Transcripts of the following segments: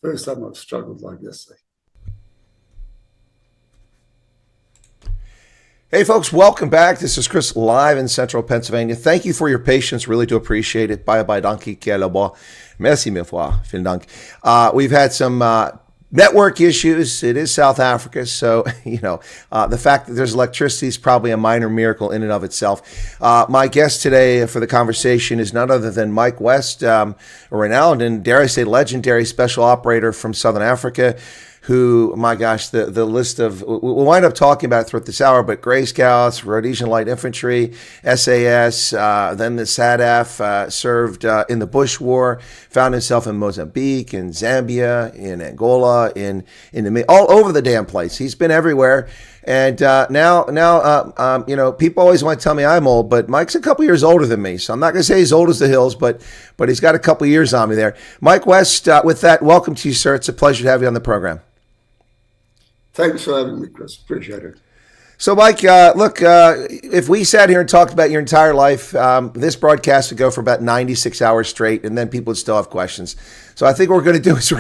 First time I've struggled like this. Hey folks, welcome back. This is Chris live in Central Pennsylvania. Thank you for your patience. Really do appreciate it. Bye bye, danke, merci mille fois. Vielen Dank. We've had some network issues. It is South Africa, so the fact that there's electricity is probably a minor miracle in and of itself. My guest today for the conversation is none other than Mike West, a renowned and, dare I say, legendary special operator from Southern Africa, who, my gosh, the list of, we'll wind up talking about it throughout this hour, but Grey Scouts, Rhodesian Light Infantry, SAS, then the SADF, served in the Bush War, found himself in Mozambique, in Zambia, in Angola, in all over the damn place. He's been everywhere. And now, people always want to tell me I'm old, but Mike's a couple years older than me. So I'm not going to say he's old as the hills, but he's got a couple years on me there. Mike West, with that, welcome to you, sir. It's a pleasure to have you on the program. Thanks for having me, Chris. Appreciate it. So, Mike, look, if we sat here and talked about your entire life, this broadcast would go for about 96 hours straight, and then people would still have questions. So, I think what we're going to do is we're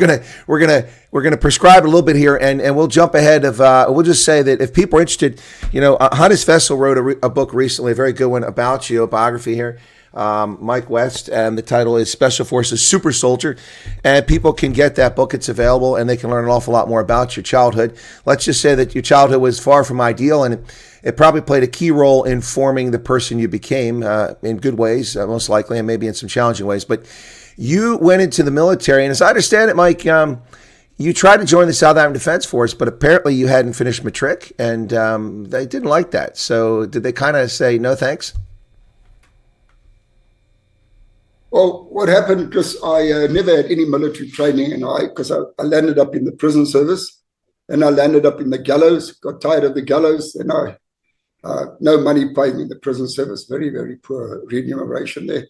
going to prescribe a little bit here, and we'll jump ahead of. We'll just say that if people are interested, Hannes Vessel wrote a book recently, a very good one about you, a biography here. Mike West, and the title is Special Forces Super Soldier, and people can get that book. It's available, and they can learn an awful lot more about your childhood. Let's just say that your childhood was far from ideal, and it probably played a key role in forming the person you became, in good ways, most likely, and maybe in some challenging ways. But you went into the military, and as I understand it, Mike, you tried to join the South African Defense Force, but apparently you hadn't finished matric, and they didn't like that. So did they kind of say, no thanks? Well, what happened, because I never had any military training, because I landed up in the prison service, and I landed up in the gallows, got tired of the gallows, and no money paying in the prison service, very, very poor remuneration there.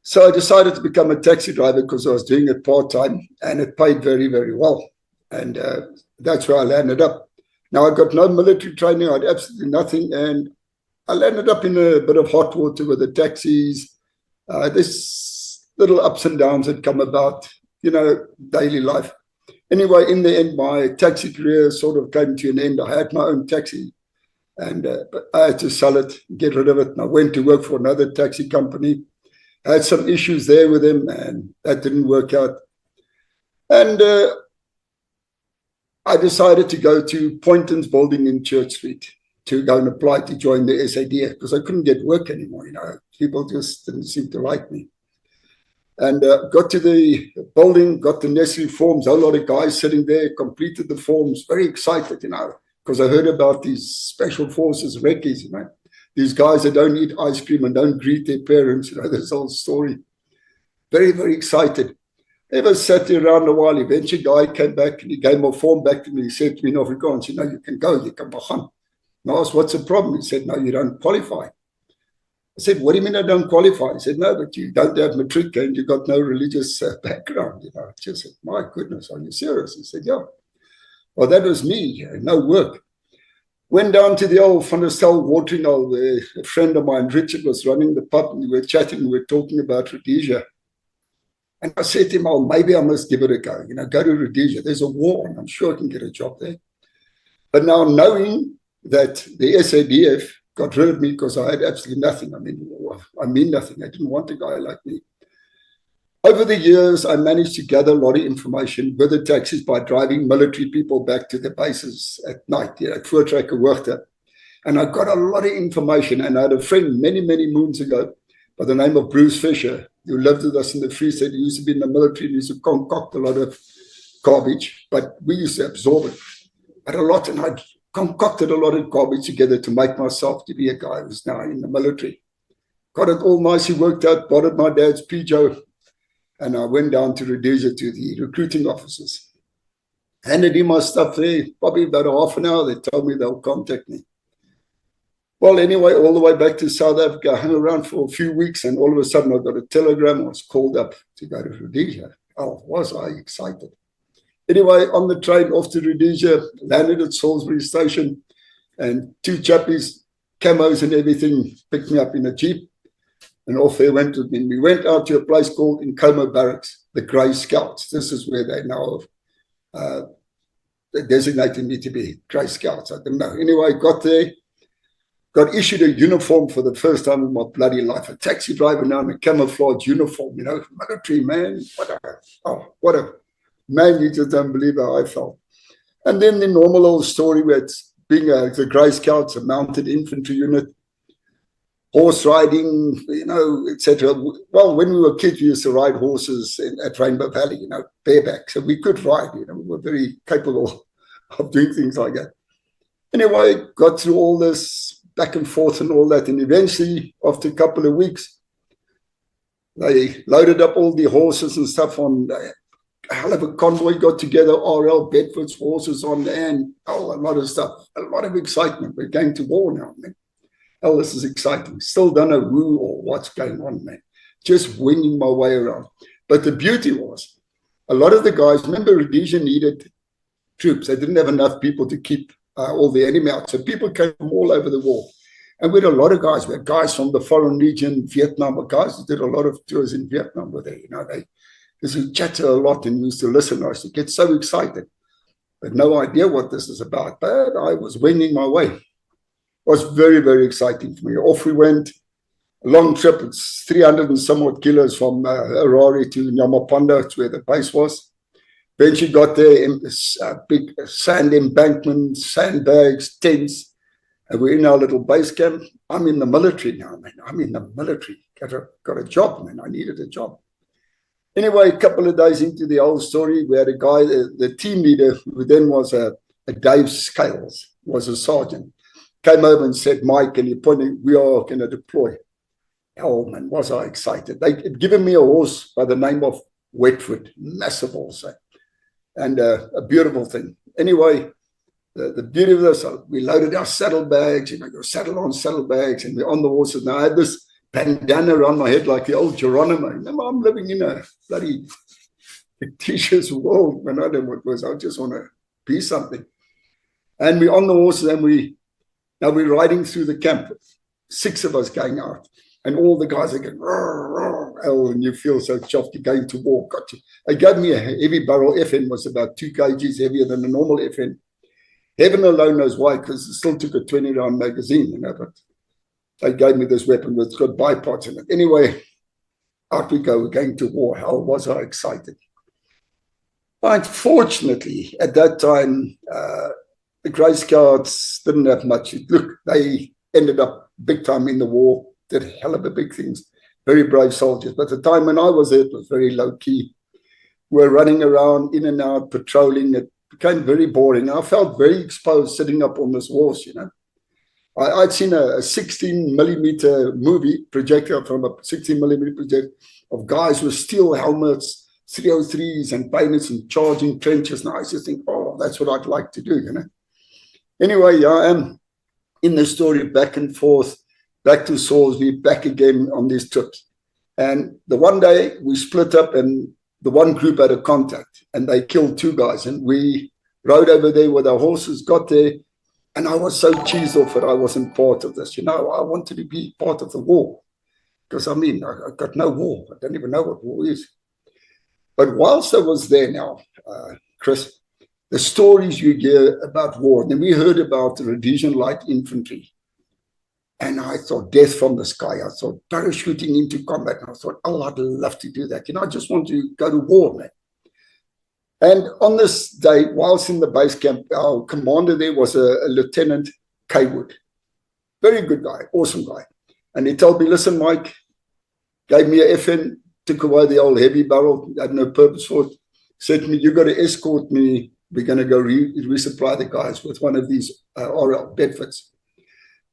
So I decided to become a taxi driver because I was doing it part-time, and it paid very, very well. And that's where I landed up. Now, I got no military training, I had absolutely nothing, and I landed up in a bit of hot water with the taxis. This little ups and downs had come about, daily life. Anyway, in the end, my taxi career sort of came to an end. I had my own taxi, and but I had to sell it, get rid of it. And I went to work for another taxi company. I had some issues there with them, and that didn't work out. And I decided to go to Poynton's building in Church Street to go and apply to join the SADF because I couldn't get work anymore. People just didn't seem to like me. And got to the building, got the necessary forms, a whole lot of guys sitting there, completed the forms, very excited, because I heard about these special forces recce's, these guys that don't eat ice cream and don't greet their parents, this whole story. Very, very excited. Ever sat there around a while. Eventually, a guy came back and he gave my form back to me. He said to me in Afrikaans, you can go, you can begin. And I asked, what's the problem? He said, no, you don't qualify. I said, what do you mean I don't qualify? He said, no, but you don't have matric and you've got no religious background. I just said, my goodness, are you serious? He said, yeah. Well, that was me, no work. Went down to the old Van der Stel watering hole where a friend of mine, Richard, was running the pub, and we were chatting, we were talking about Rhodesia. And I said to him, oh, maybe I must give it a go. Go to Rhodesia. There's a war, and I'm sure I can get a job there. But now knowing that the SADF got rid of me because I had absolutely nothing. I mean nothing. I didn't want a guy like me. Over the years, I managed to gather a lot of information with the taxis by driving military people back to the bases at night, at Voortrekker Hoogte. And I got a lot of information. And I had a friend many, many moons ago by the name of Bruce Fisher, who lived with us in the Free State. He used to be in the military. He used to concoct a lot of garbage, but we used to absorb it. But a lot, and I concocted a lot of garbage together to make myself to be a guy who's now in the military. Got it all nicely worked out, bought my dad's Peugeot, and I went down to Rhodesia to the recruiting offices. Handed in my stuff there, probably about half an hour. They told me they'll contact me. Well, anyway, all the way back to South Africa, I hung around for a few weeks, and all of a sudden I got a telegram. I was called up to go to Rhodesia. Oh, was I excited. Anyway, on the train off to Rhodesia, landed at Salisbury Station, and two chappies, camos and everything, picked me up in a Jeep. And off they went with me. We went out to a place called Nkoma Barracks, the Grey Scouts. This is where they now they designated me to be Grey Scouts. I don't know. Anyway, got there, got issued a uniform for the first time in my bloody life. A taxi driver now in a camouflage uniform, you know, military man. What a man, you just don't believe how I felt. And then the normal old story where it's being the Grey Scouts, a mounted infantry unit, horse riding, you know, etc. Well, when we were kids, we used to ride horses at Rainbow Valley, you know, bareback. So we could ride, you know, we were very capable of doing things like that. Anyway, got through all this back and forth and all that. And eventually, after a couple of weeks, they loaded up all the horses and stuff on a hell of a convoy, got together, RL, Bedford's horses on, and a lot of stuff, a lot of excitement. We're going to war now, man. Hell, this is exciting. Still don't know who or what's going on, man. Just winging my way around. But the beauty was, a lot of the guys, remember, Rhodesia needed troops. They didn't have enough people to keep all the enemy out. So people came from all over the war. And we had a lot of guys. We had guys from the foreign region, Vietnam, guys who did a lot of tours in Vietnam were there. You know, they used to chatter a lot and used to listen. I used to get so excited. But no idea what this is about. But I was winging my way. It was very, very exciting for me. Off we went. A long trip. It's 300 and somewhat kilos from Harare to Nyamapanda. That's where the base was. Eventually got there, big sand embankment, sandbags, tents, and we're in our little base camp. I'm in the military now, man. I'm in the military. Got a job, man. I needed a job. Anyway, a couple of days into the whole story, we had a guy, the team leader, who then was a Dave Scales, was a sergeant, came over and said, Mike, and he pointed, we are going to deploy. Oh, man, was I excited. They'd given me a horse by the name of Wetfoot, massive horse. And a beautiful thing. Anyway, the beauty of this, we loaded our saddlebags, you know, your saddle on saddlebags, and we're on the horses. Now I had this bandana around my head like the old Geronimo. Remember, I'm living in a bloody fictitious world, when I don't know what it was. I just want to be something. And we're on the horses, and now we're riding through the camp. 6 of us going out. And all the guys are going, roar, roar, and you feel so chuffed, you're going to war. Got you. They gave me a heavy barrel. FN was about 2 kgs heavier than a normal FN. Heaven alone knows why, because it still took a 20-round magazine, you know, but they gave me this weapon that's got bipods in it. Anyway, out we go, we're going to war. How was I excited? Unfortunately, at that time, the Grey Scouts didn't have much. Look, they ended up big time in the war. Did a hell of a big things, very brave soldiers. But the time when I was there, it was very low key. We were running around, in and out, patrolling. It became very boring. I felt very exposed sitting up on this horse, you know. I'd seen a 16mm movie projector from a 16mm projector of guys with steel helmets, 303s and bayonets and charging trenches. Now I just think, oh, that's what I'd like to do, you know. Anyway, I am in the story back and forth, back to Salisbury, back again on these trips. And the one day we split up and the one group had a contact and they killed 2 guys. And we rode over there with our horses, got there. And I was so cheesed off that I wasn't part of this. You know, I wanted to be part of the war. Because, I mean, I got no war. I don't even know what war is. But whilst I was there now, Chris, the stories you hear about war, and then we heard about the Rhodesian Light Infantry. And I thought, death from the sky. I thought, parachuting into combat. And I thought, oh, I'd love to do that. You know, I just want to go to war, man. And on this day, whilst in the base camp, our commander there was a Lieutenant Kaywood. Very good guy, awesome guy. And he told me, listen, Mike, gave me a FN, took away the old heavy barrel, had no purpose for it. Said to me, you got to escort me. We're going to go resupply the guys with one of these RL Bedfords.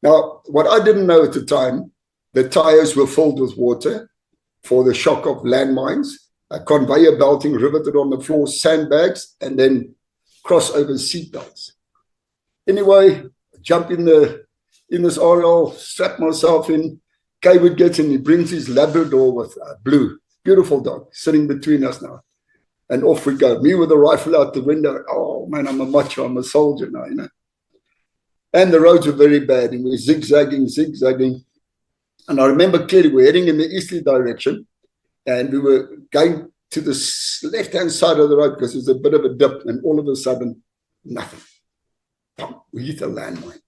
Now, what I didn't know at the time, the tires were filled with water for the shock of landmines, a conveyor belting riveted on the floor, sandbags, and then crossover seatbelts. Anyway, jump in this RL, strap myself in. Kaywood gets in, he brings his Labrador with Blue, beautiful dog, sitting between us now. And off we go. Me with a rifle out the window. Oh, man, I'm a macho, I'm a soldier now, you know. And the roads were very bad, and we're zigzagging. And I remember clearly we're heading in the easterly direction, and we were going to the left-hand side of the road because there's a bit of a dip, and all of a sudden, nothing. We hit a landmine.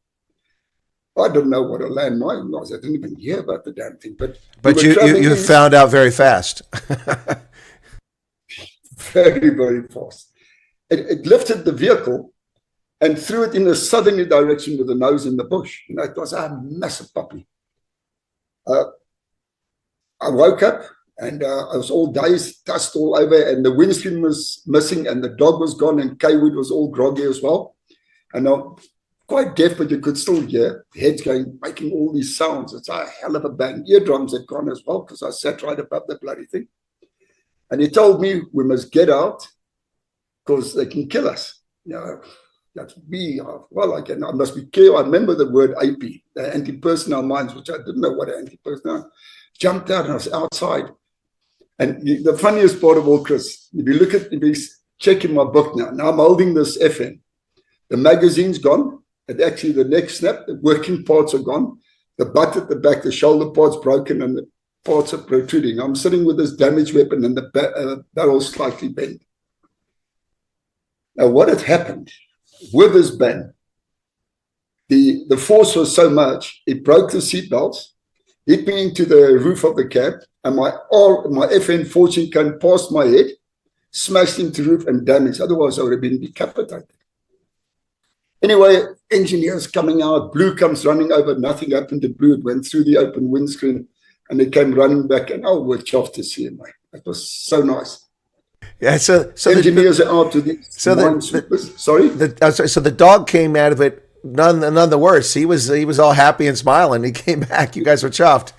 I didn't know what a landmine was. I didn't even hear about the damn thing. But you found out very fast. Very, very fast. It lifted the vehicle and threw it in a southerly direction with the nose in the bush. You know, it was a massive puppy. I woke up and I was all dazed, dust all over, and the windscreen was missing, and the dog was gone, and Kaywood was all groggy as well. And I'm quite deaf, but you could still hear heads going, making all these sounds. It's a hell of a bang. Eardrums had gone as well because I sat right above the bloody thing. And he told me we must get out because they can kill us. You know, that's me. Well, I must be careful. I remember the word AP, the anti-personnel mines, which I didn't know what anti-personnel. Jumped out and I was outside. And the funniest part of all, Chris, if you check in my book now I'm holding this FN. The magazine's gone. And actually, the neck snap, the working parts are gone. The butt at the back, the shoulder part's broken, and the parts are protruding. I'm sitting with this damaged weapon and the barrel slightly bent. Now, what had happened with this bang, the force was so much, it broke the seatbelts, hit me into the roof of the cab, and my FN fortune came past my head, smashed into the roof and damaged. Otherwise, I would have been decapitated. Anyway, engineers coming out, Blue comes running over, nothing happened to Blue. It went through the open windscreen, and they came running back, and we're chuffed to see him, mate. It was so nice. Yeah, so engineers are out to these minesweepers. Sorry? So the dog came out of it none the worse. He was all happy and smiling. He came back. You guys were chuffed.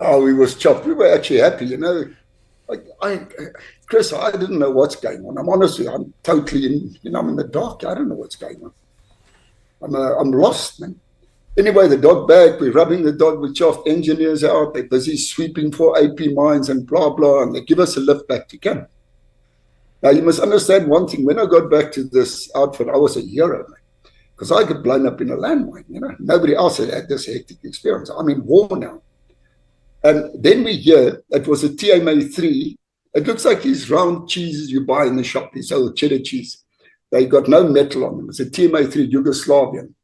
Oh, we was chuffed. We were actually happy, you know. Chris, I didn't know what's going on. I'm totally I'm in the dark. I don't know what's going on. I'm lost, man. Anyway, the dog back, we're rubbing the dog with chuffed. Engineers are out, they're busy sweeping for AP mines and blah, blah, and they give us a lift back to camp. Now, you must understand one thing. When I got back to this outfit, I was a hero, man, because I got blown up in a landmine, you know. Nobody else had this hectic experience. I'm in war now. And then we hear it was a TMA3. It looks like these round cheeses you buy in the shop, these old cheddar cheese. They got no metal on them. It's a TMA3 Yugoslavian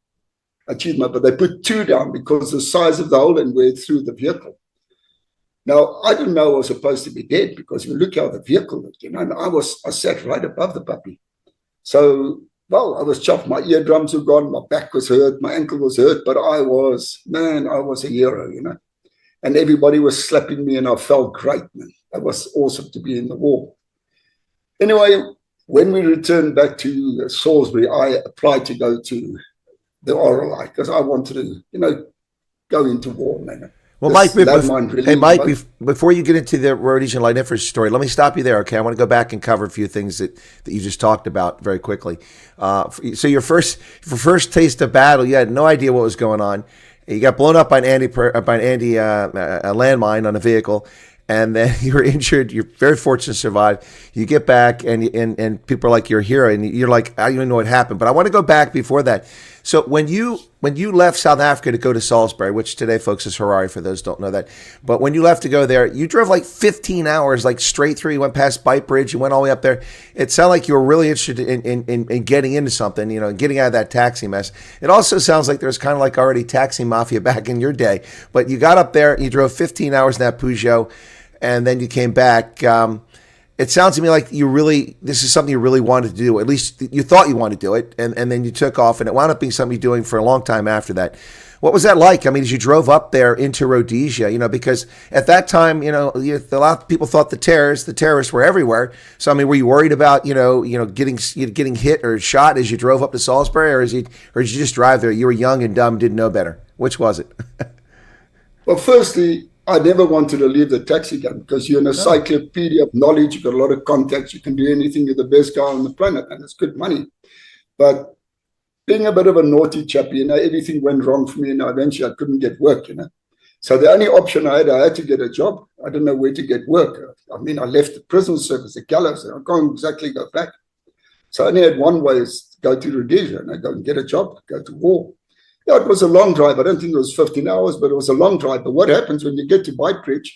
achievement, but they put 2 down because of the size of the hole and where it threw the vehicle. Now, I didn't know I was supposed to be dead because you look how the vehicle looked, you know, and I sat right above the puppy. So, well, I was chuffed. My eardrums were gone, my back was hurt, my ankle was hurt, but I was a hero, you know. And everybody was slapping me and I felt great, man. It was awesome to be in the war. Anyway, when we returned back to Salisbury, I applied to go to the RLI because I wanted to, you know, go into war, man. Well, Mike, before you get into the Rhodesian Light Infantry story, let me stop you there, okay? I want to go back and cover a few things that you just talked about very quickly. So your first taste of battle, you had no idea what was going on. You got blown up by an a landmine on a vehicle, and then you were injured. You're very fortunate to survive. You get back, and people are like, you're a hero, and you're like, I don't even know what happened. But I want to go back before that. So when you left South Africa to go to Salisbury, which today, folks, is Harare for those who don't know that, but when you left to go there, you drove like 15 hours, like straight through. You went past Bite Bridge. You went all the way up there. It sounded like you were really interested in getting into something, you know, and getting out of that taxi mess. It also sounds like there's kind of like already taxi mafia back in your day. But you got up there, and you drove 15 hours in that Peugeot, and then you came back. It sounds to me like this is something you really wanted to do. At least you thought you wanted to do it, and then you took off, and it wound up being something you're doing for a long time after that. What was that like? I mean, as you drove up there into Rhodesia, you know, because at that time, you know, a lot of people thought the terrorists were everywhere. So, I mean, were you worried about, getting hit or shot as you drove up to Salisbury, or did you just drive there? You were young and dumb, didn't know better. Which was it? Well, firstly, I never wanted to leave the taxi cab because you're an encyclopedia of knowledge. You've got a lot of contacts. You can do anything. You're the best guy on the planet, and it's good money. But being a bit of a naughty chap, you know, everything went wrong for me, and eventually I couldn't get work, you know. So the only option I had to get a job. I didn't know where to get work. I mean, I left the prison service, the gallows, and I can't exactly go back. So I only had one way, is to go to Rhodesia, and I go and get a job, go to war. Yeah, it was a long drive. I don't think it was 15 hours, but it was a long drive. But what happens when you get to Beitbridge,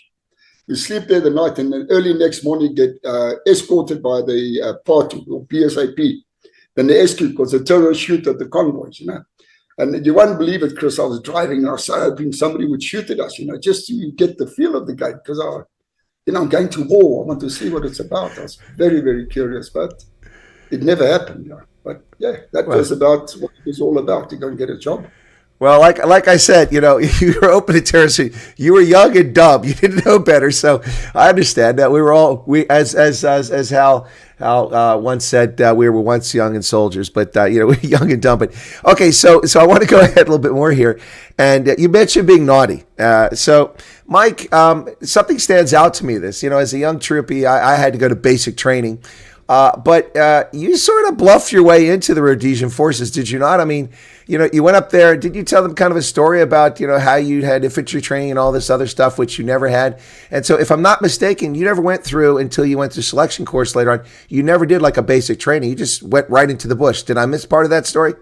you sleep there the night, and then early next morning you get escorted by the party or BSAP. Then they escort because the terrorists shoot at the convoys, you know. And you won't believe it, Chris. I was driving and I was hoping somebody would shoot at us, you know, just to get the feel of the game. Because I'm going to war. I want to see what it's about. I was very, very curious, but it never happened. You know. But yeah, that was about what it was all about, to go and get a job. Well, like I said, you know, you were open to terrorists. You were young and dumb. You didn't know better. So I understand that. We were all, as Hal once said, we were once young and soldiers, but you know, we were young and dumb. But okay, so I want to go ahead a little bit more here. And you mentioned being naughty. So Mike, something stands out to me. This, you know, as a young troopy, I had to go to basic training. But you sort of bluffed your way into the Rhodesian forces, did you not? I mean, you know, you went up there. Did you tell them kind of a story about, you know, how you had infantry training and all this other stuff, which you never had? And so if I'm not mistaken, you never went through, until you went through selection course later on, you never did like a basic training. You just went right into the bush. Did I miss part of that story?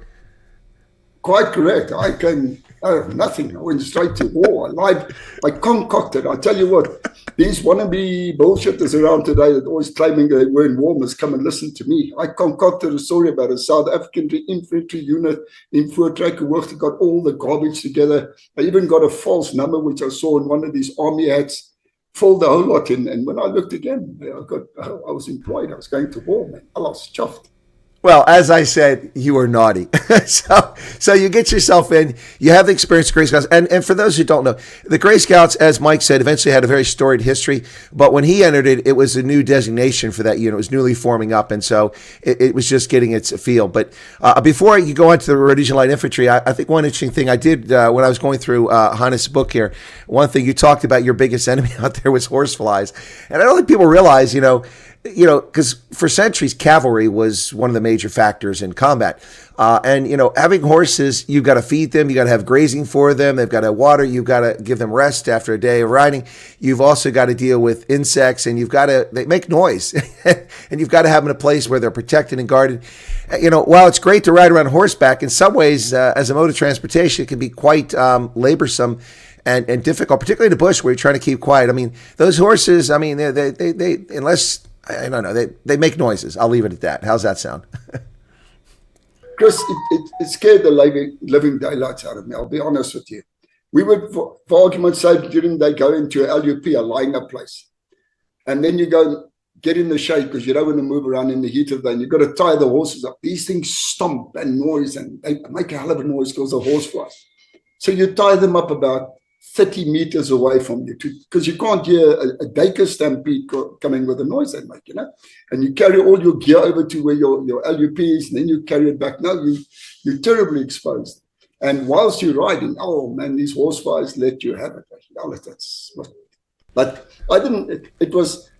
Quite correct. I came out of nothing. I went straight to war. I concocted. I tell you what, these wannabe bullshitters around today that always claiming they were in war must come and listen to me. I concocted a story about a South African infantry unit in Voortrekker who got all the garbage together. I even got a false number, which I saw in one of these army hats, filled the whole lot in. And when I looked again, I was employed. I was going to war, man. I was chuffed. Well, as I said, you were naughty. so you get yourself in, you have the experience of Grey Scouts. And for those who don't know, the Grey Scouts, as Mike said, eventually had a very storied history. But when he entered it, it was a new designation for that unit. It was newly forming up. And so it was just getting its feel. But before you go on to the Rhodesian Light Infantry, I think one interesting thing I did when I was going through Hannes' book here, one thing you talked about, your biggest enemy out there was horseflies. And I don't think people realize, you know, because for centuries, cavalry was one of the major factors in combat. And, you know, having horses, you've got to feed them. You got to have grazing for them. They've got to have water. You've got to give them rest after a day of riding. You've also got to deal with insects, and they make noise. And you've got to have them in a place where they're protected and guarded. You know, while it's great to ride around horseback, in some ways, as a mode of transportation, it can be quite laborsome and difficult, particularly in the bush where you're trying to keep quiet. I mean, those horses, I mean, they unless... I don't know. They make noises. I'll leave it at that. How's that sound? Chris, it scared the living daylights out of me. I'll be honest with you. We would, for argument's sake, during they go into a LUP, a line-up place. And then you go get in the shade because you don't want to move around in the heat of the day. And you've got to tie the horses up. These things stomp and noise, and they make a hell of a noise because of horseflies. So you tie them up about 30 meters away from you, because you can't hear a Daker stampede coming with the noise they make, you know. And you carry all your gear over to where your LUP is, and then you carry it back. Now you're terribly exposed. And whilst you're riding, oh man, these horseflies let you have it. But I didn't. It was,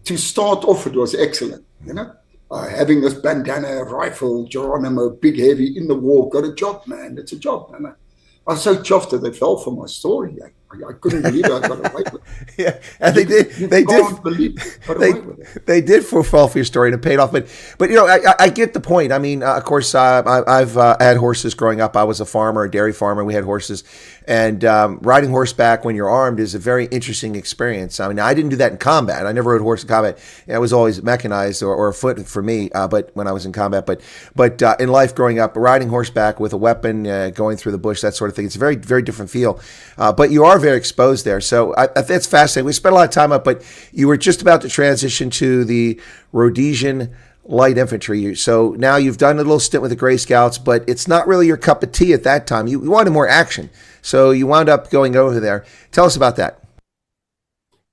to start off, it was excellent, you know. Having this bandana, rifle, Geronimo, big heavy in the war, got a job, man. It's a job, man. I was so chuffed that they fell for my story. I couldn't believe I got away with it. Yeah, and they did. They did fall for your story, and it paid off. But you know, I get the point. I mean, of course, I've had horses growing up. I was a farmer, a dairy farmer. We had horses, and riding horseback when you're armed is a very interesting experience. I mean, I didn't do that in combat. I never rode horse in combat. I was always mechanized or afoot for me. But when I was in combat, but in life growing up, riding horseback with a weapon, going through the bush, that sort of thing, it's a very, very different feel. But you are very exposed there. So that's fascinating. We spent a lot of time up, but you were just about to transition to the Rhodesian Light Infantry. So now you've done a little stint with the Grey Scouts, but it's not really your cup of tea at that time. You wanted more action. So you wound up going over there. Tell us about that.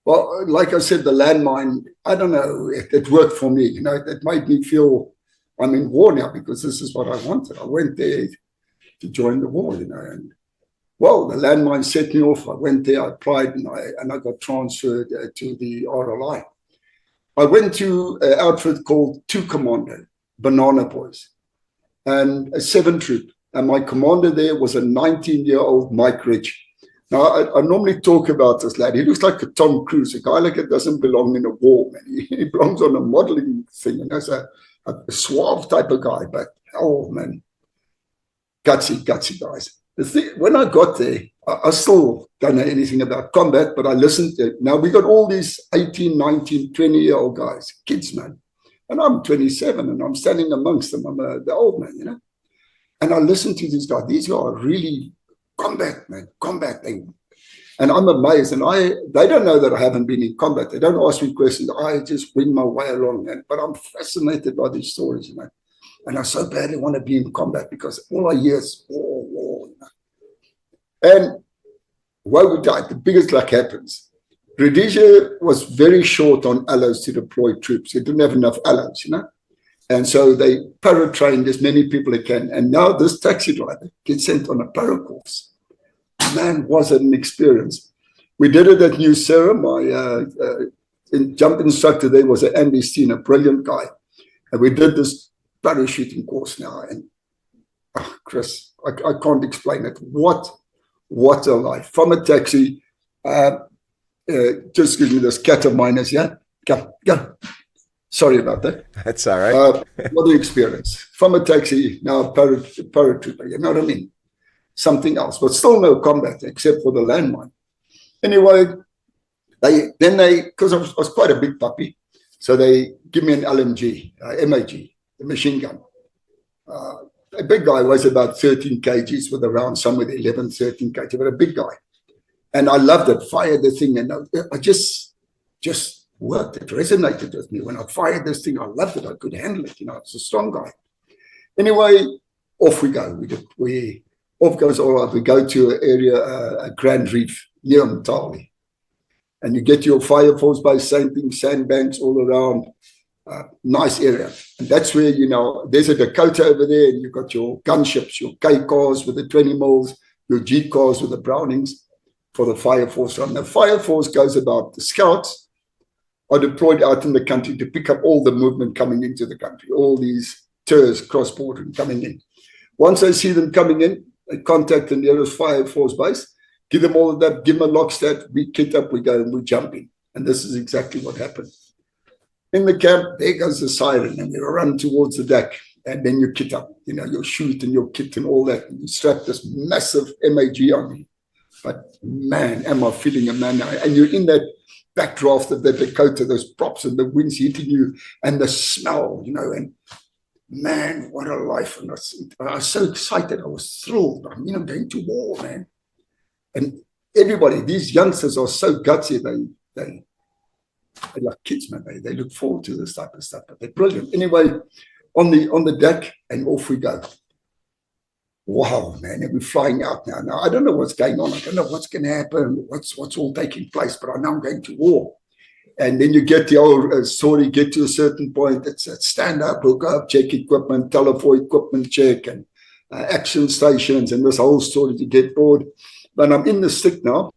Well, like I said, the landmine, I don't know, it worked for me. You know, it made me feel I'm in war now because this is what I wanted. I went there to join the war, you know, and well, the landmine set me off. I went there, I applied, and I got transferred to the RLI. I went to an outfit called 2 Commando, Banana Boys, and a 7 troop. And my commander there was a 19-year-old Mike Rich. Now, I normally talk about this lad. He looks like a Tom Cruise. A guy like that doesn't belong in a war, man. He belongs on a modeling thing. And that's a suave type of guy. But, oh, man, gutsy guys. when I got there, I still don't know anything about combat, but I listened to it. Now we got all these 18, 19, 20-year-old guys, kids, man. And I'm 27 and I'm standing amongst them. I'm the old man, you know. And I listened to these guys. These guys are really combat, man, combat thing. And I'm amazed. And they don't know that I haven't been in combat. They don't ask me questions. I just wing my way along, man. But I'm fascinated by these stories, you know. And I so badly want to be in combat because all I hear is war, war, you know. And woe betide, the biggest luck happens. Rhodesia was very short on alloys to deploy troops. They didn't have enough alloys, you know. And so they para-trained as many people as can. And now this taxi driver gets sent on a para-course. Man, was it an experience. We did it at New Sarah. My jump instructor there was Andy Steen, a brilliant guy. And we did this parachuting course now. And Chris, I can't explain it. What a life. From a taxi, just give me this cat of miners, yeah? Go. Sorry about that. That's all right. What an experience. From a taxi, now paratrooper, you know what I mean? Something else, but still no combat except for the landmine. Anyway, because I was quite a big puppy, so they give me an LMG, MAG, the machine gun. A big guy weighs about 13 kgs with around somewhere 11, 13 kg, but a big guy. And I loved it, fired the thing, and I just worked. It resonated with me. When I fired this thing, I loved it. I could handle it. You know, it's a strong guy. Anyway, off we go. Off goes all right. We go to an area, a Grand Reef, near Mtali. And you get your Fire Force base, same thing, sandbanks all around. Nice area. And that's where, you know, there's a Dakota over there, and you've got your gunships, your K cars with the 20 mils, your G cars with the Brownings for the Fire Force run. The Fire Force goes about, the scouts are deployed out in the country to pick up all the movement coming into the country, all these tours cross-border coming in. Once I see them coming in, I contact the nearest Fire Force base, give them all of that, give them a lockstat, we kit up, we go and we jump in. And this is exactly what happened. In the camp, there goes the siren, and you run towards the deck, and then you kit up, you know, your chute and your kit and all that. And you strap this massive MAG on me. But man, am I feeling a man now. And you're in that backdraft of the Dakota, those props and the winds hitting you and the smell, you know, and man, what a life. And I was so excited. I was thrilled. I'm, you know, going to war, man. And everybody, these youngsters are so gutsy. They're like kids, man. They look forward to this type of stuff, but they're brilliant. Anyway, on the deck, and off we go. Wow, man, and we're flying out now. Now, I don't know what's going on. I don't know what's going to happen, what's all taking place, but I know I'm going to war. And then you get the old story, get to a certain point, it's stand up, hook up, check equipment, tell for equipment check, and action stations, and this whole story to get bored. But I'm in the stick now.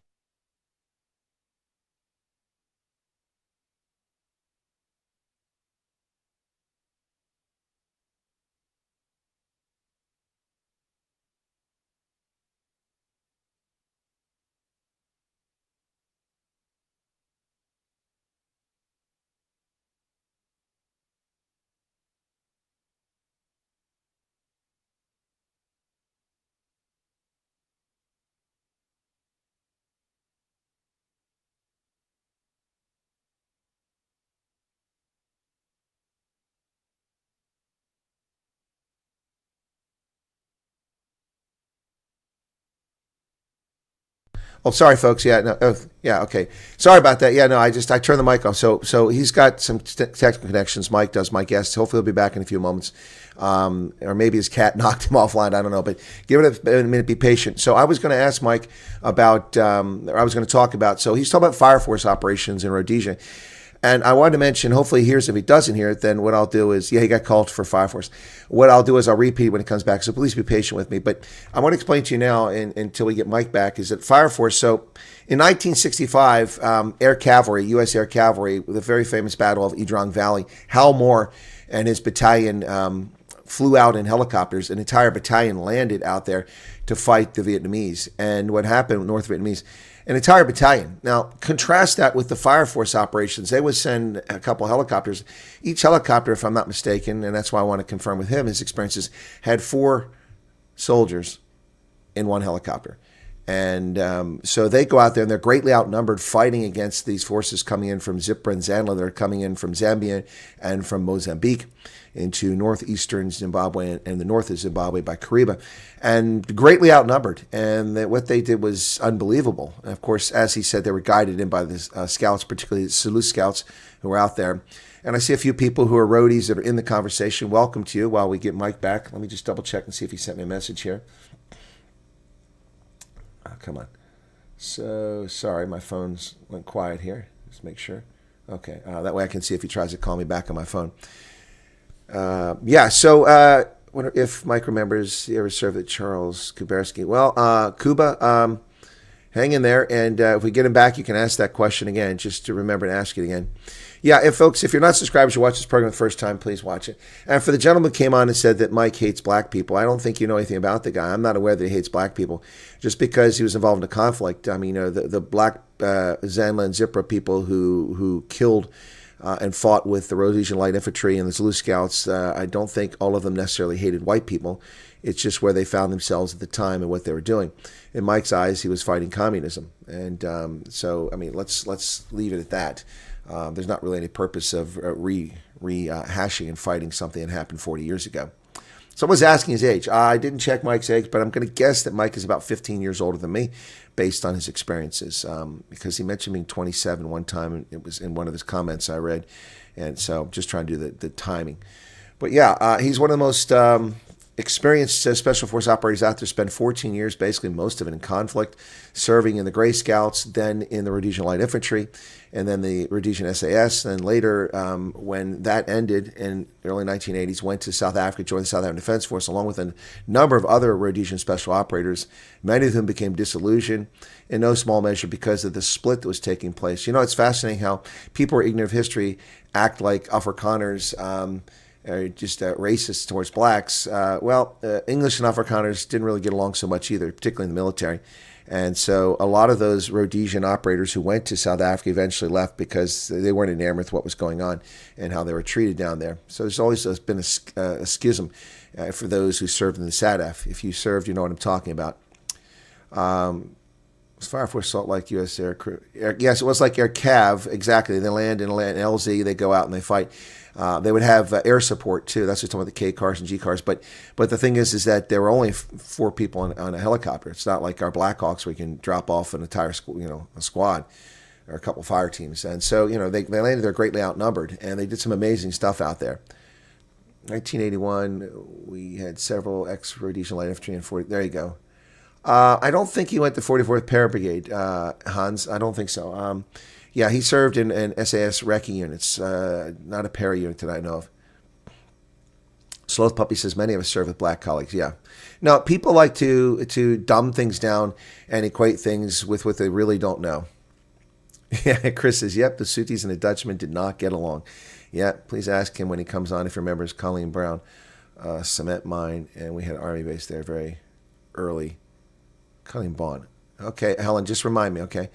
Oh, sorry, folks. Yeah, no, okay. Sorry about that. Yeah, no, I turned the mic off. So he's got some technical connections. Mike does, my guest. Hopefully he'll be back in a few moments. Or maybe his cat knocked him offline. I don't know, but give it a minute. Be patient. So I was going to ask Mike about, or I was going to talk about, so he's talking about Fire Force operations in Rhodesia. And I wanted to mention, hopefully he hears. If he doesn't hear it, then what I'll do is, he got called for Fire Force. What I'll do is I'll repeat when it comes back. So please be patient with me. But I want to explain to you now, until we get Mike back, is that Fire Force. So in 1965, Air Cavalry, U.S. Air Cavalry, with the very famous Battle of Idrong Valley, Hal Moore and his battalion flew out in helicopters. An entire battalion landed out there to fight the Vietnamese. And what happened with North Vietnamese? An entire battalion. Now, contrast that with the Fire Force operations. They would send a couple helicopters. Each helicopter, if I'm not mistaken, and that's why I want to confirm with him, his experiences, had 4 soldiers in one helicopter. And so they go out there, and they're greatly outnumbered, fighting against these forces coming in from Zipra and Zanla. They're coming in from Zambia and from Mozambique into northeastern Zimbabwe and the north of Zimbabwe by Kariba, and greatly outnumbered. And what they did was unbelievable. And of course, as he said, they were guided in by the scouts, particularly the Zulu scouts who were out there. And I see a few people who are roadies that are in the conversation. Welcome to you while we get Mike back. Let me just double check and see if he sent me a message here. Oh, come on. So, sorry, my phone's went quiet here. Just make sure. Okay, that way I can see if he tries to call me back on my phone. Wonder if Mike remembers he ever served at Charles Kuberski. Well, Kuba, hang in there, and if we get him back, you can ask that question again, just to remember to ask it again. Yeah, if you're not subscribers, you watch this program the first time, please watch it. And for the gentleman who came on and said that Mike hates black people, I don't think you know anything about the guy. I'm not aware that he hates black people, just because he was involved in a conflict. I mean, the black Zanla and Zipra people who killed and fought with the Rhodesian Light Infantry and the Zulu Scouts, I don't think all of them necessarily hated white people. It's just where they found themselves at the time and what they were doing. In Mike's eyes, he was fighting communism. And so, I mean, let's leave it at that. There's not really any purpose of rehashing and fighting something that happened 40 years ago. Someone's asking his age. I didn't check Mike's age, but I'm going to guess that Mike is about 15 years older than me based on his experiences, because he mentioned being 27 one time, and it was in one of his comments I read. And so I'm just trying to do the timing. But yeah, he's one of the most experienced Special Force operators out there. Spent 14 years, basically most of it in conflict, serving in the Gray Scouts, then in the Rhodesian Light Infantry, and then the Rhodesian SAS. And later, when that ended in the early 1980s, went to South Africa, joined the South African Defense Force, along with a number of other Rhodesian special operators, many of whom became disillusioned, in no small measure because of the split that was taking place. You know, it's fascinating how people who are ignorant of history act like Afrikaners, are just racist towards blacks. English and Afrikaners didn't really get along so much either, particularly in the military. And so a lot of those Rhodesian operators who went to South Africa eventually left because they weren't enamored with what was going on and how they were treated down there. So there's always been a schism for those who served in the SADF. If you served, you know what I'm talking about. Fire Force Salt Lake U.S. Air Crew. Yes, it was like Air Cav, exactly. They land in LZ, they go out and they fight. They would have air support too. That's just talking about the K cars and G cars. But the thing is that there were only 4 people on a helicopter. It's not like our Blackhawks where you can drop off an entire a squad or a couple fire teams. And so they landed there greatly outnumbered, and they did some amazing stuff out there. 1981, we had several ex-Rhodesian Light Infantry and 40. There you go. I don't think he went to 44th Para Brigade, Hans. I don't think so. Yeah, he served in SAS wrecking units, not a para unit that I know of. Sloth Puppy says many of us serve with black colleagues. Yeah. Now, people like to dumb things down and equate things with what they really don't know. Yeah, Chris says, yep, the Sooties and the Dutchman did not get along. Yeah, please ask him when he comes on if he remembers Colleen Brown, cement mine, and we had an army base there very early. Colleen Bond. Okay, Helen, just remind me, okay?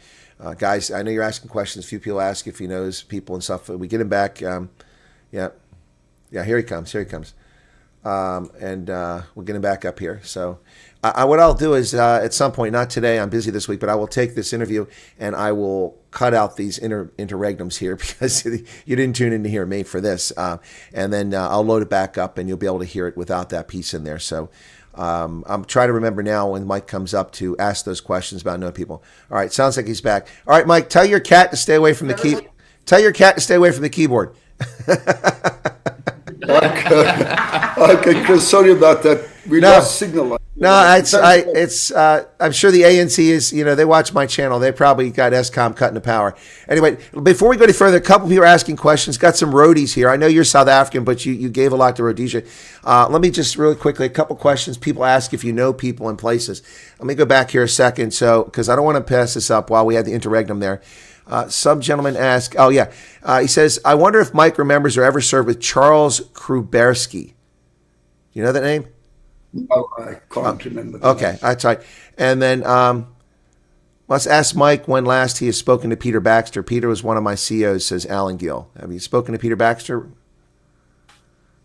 Guys, I know you're asking questions. A few people ask if he knows people and stuff. We get him back. Yeah, here he comes. And we'll get him back up here. So what I'll do is at some point, not today, I'm busy this week, but I will take this interview and I will cut out these interregnums here because you didn't tune in to hear me for this. And then I'll load it back up and you'll be able to hear it without that piece in there. So I'm trying to remember now when Mike comes up to ask those questions about known people. All right, sounds like he's back. All right, Mike, tell your cat to stay away from the keyboard. Tell your cat to stay away from the keyboard. Okay, Chris, sorry about that. We lost signal. No, I'm sure the ANC is, they watch my channel. They probably got ESCOM cutting the power. Anyway, before we go any further, a couple people are asking questions. Got some roadies here. I know you're South African, but you gave a lot to Rhodesia. Let me just really quickly, a couple questions. People ask if you know people in places. Let me go back here a second, because I don't want to pass this up while we had the interregnum there. Some gentleman asked, he says, I wonder if Mike remembers or ever served with Charles Kuberski. You know that name? No, I can't remember. Okay, that's right. And then let's ask Mike when last he has spoken to Peter Baxter. Peter was one of my CEOs, says Alan Gill. Have you spoken to Peter Baxter?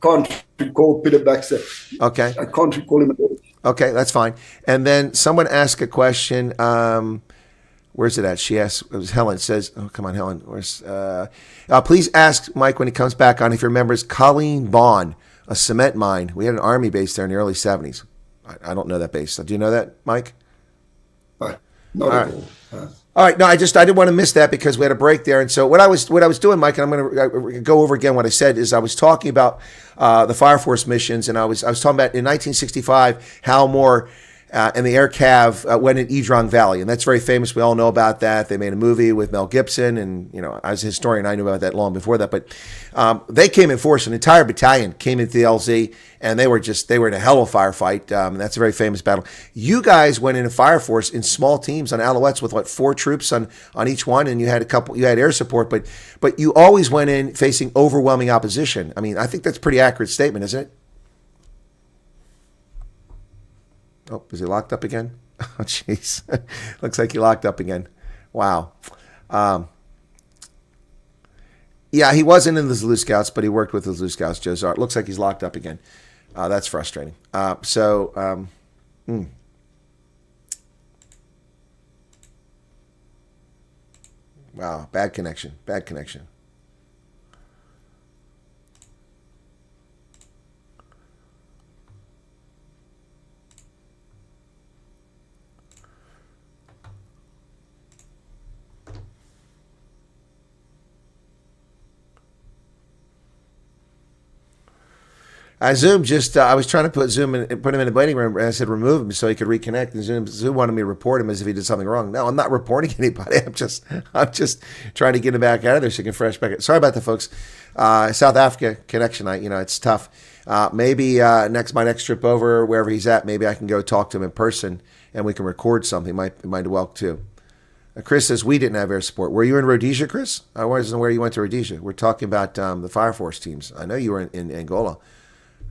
Can't recall Peter Baxter. Okay. I can't recall him at all. Okay, that's fine. And then someone asked a question. Where's it at? She asked, it was Helen, says, oh, come on, Helen. Please ask Mike when he comes back on if he remembers Colleen Bawn, a cement mine. We had an army base there in the early 70s. I don't know that base. Do you know that, Mike? Not at all. All right. No, I didn't want to miss that because we had a break there. And so what I was doing, Mike, and I'm going to go over again what I said, is I was talking about the Fire Force missions, and I was talking about in 1965 Hal Moore and the Air Cav went in Edrong Valley, and that's very famous. We all know about that. They made a movie with Mel Gibson, and as a historian, I knew about that long before that. But they came in force. An entire battalion came into the LZ, and they were in a hell of a firefight. That's a very famous battle. You guys went in a fire force in small teams on Alouettes with 4 troops on each one, and you had air support, but you always went in facing overwhelming opposition. I mean, I think that's a pretty accurate statement, isn't it? Oh, is he locked up again? Oh, jeez. Looks like he locked up again. Wow. Yeah, he wasn't in the Zulu Scouts, but he worked with the Zulu Scouts, Joe Zart. Looks like he's locked up again. That's frustrating. Wow, bad connection. Zoom I was trying to put Zoom and put him in the waiting room, and I said remove him so he could reconnect. And Zoom wanted me to report him as if he did something wrong. No, I'm not reporting anybody. I'm just trying to get him back out of there so he can fresh back in. Sorry about that, folks. South Africa connection, it's tough. Maybe my next trip over, wherever he's at, maybe I can go talk to him in person and we can record something. Might work too. Chris says we didn't have air support. Were you in Rhodesia, Chris? I wasn't aware you went to Rhodesia. We're talking about the Fire Force teams. I know you were in Angola.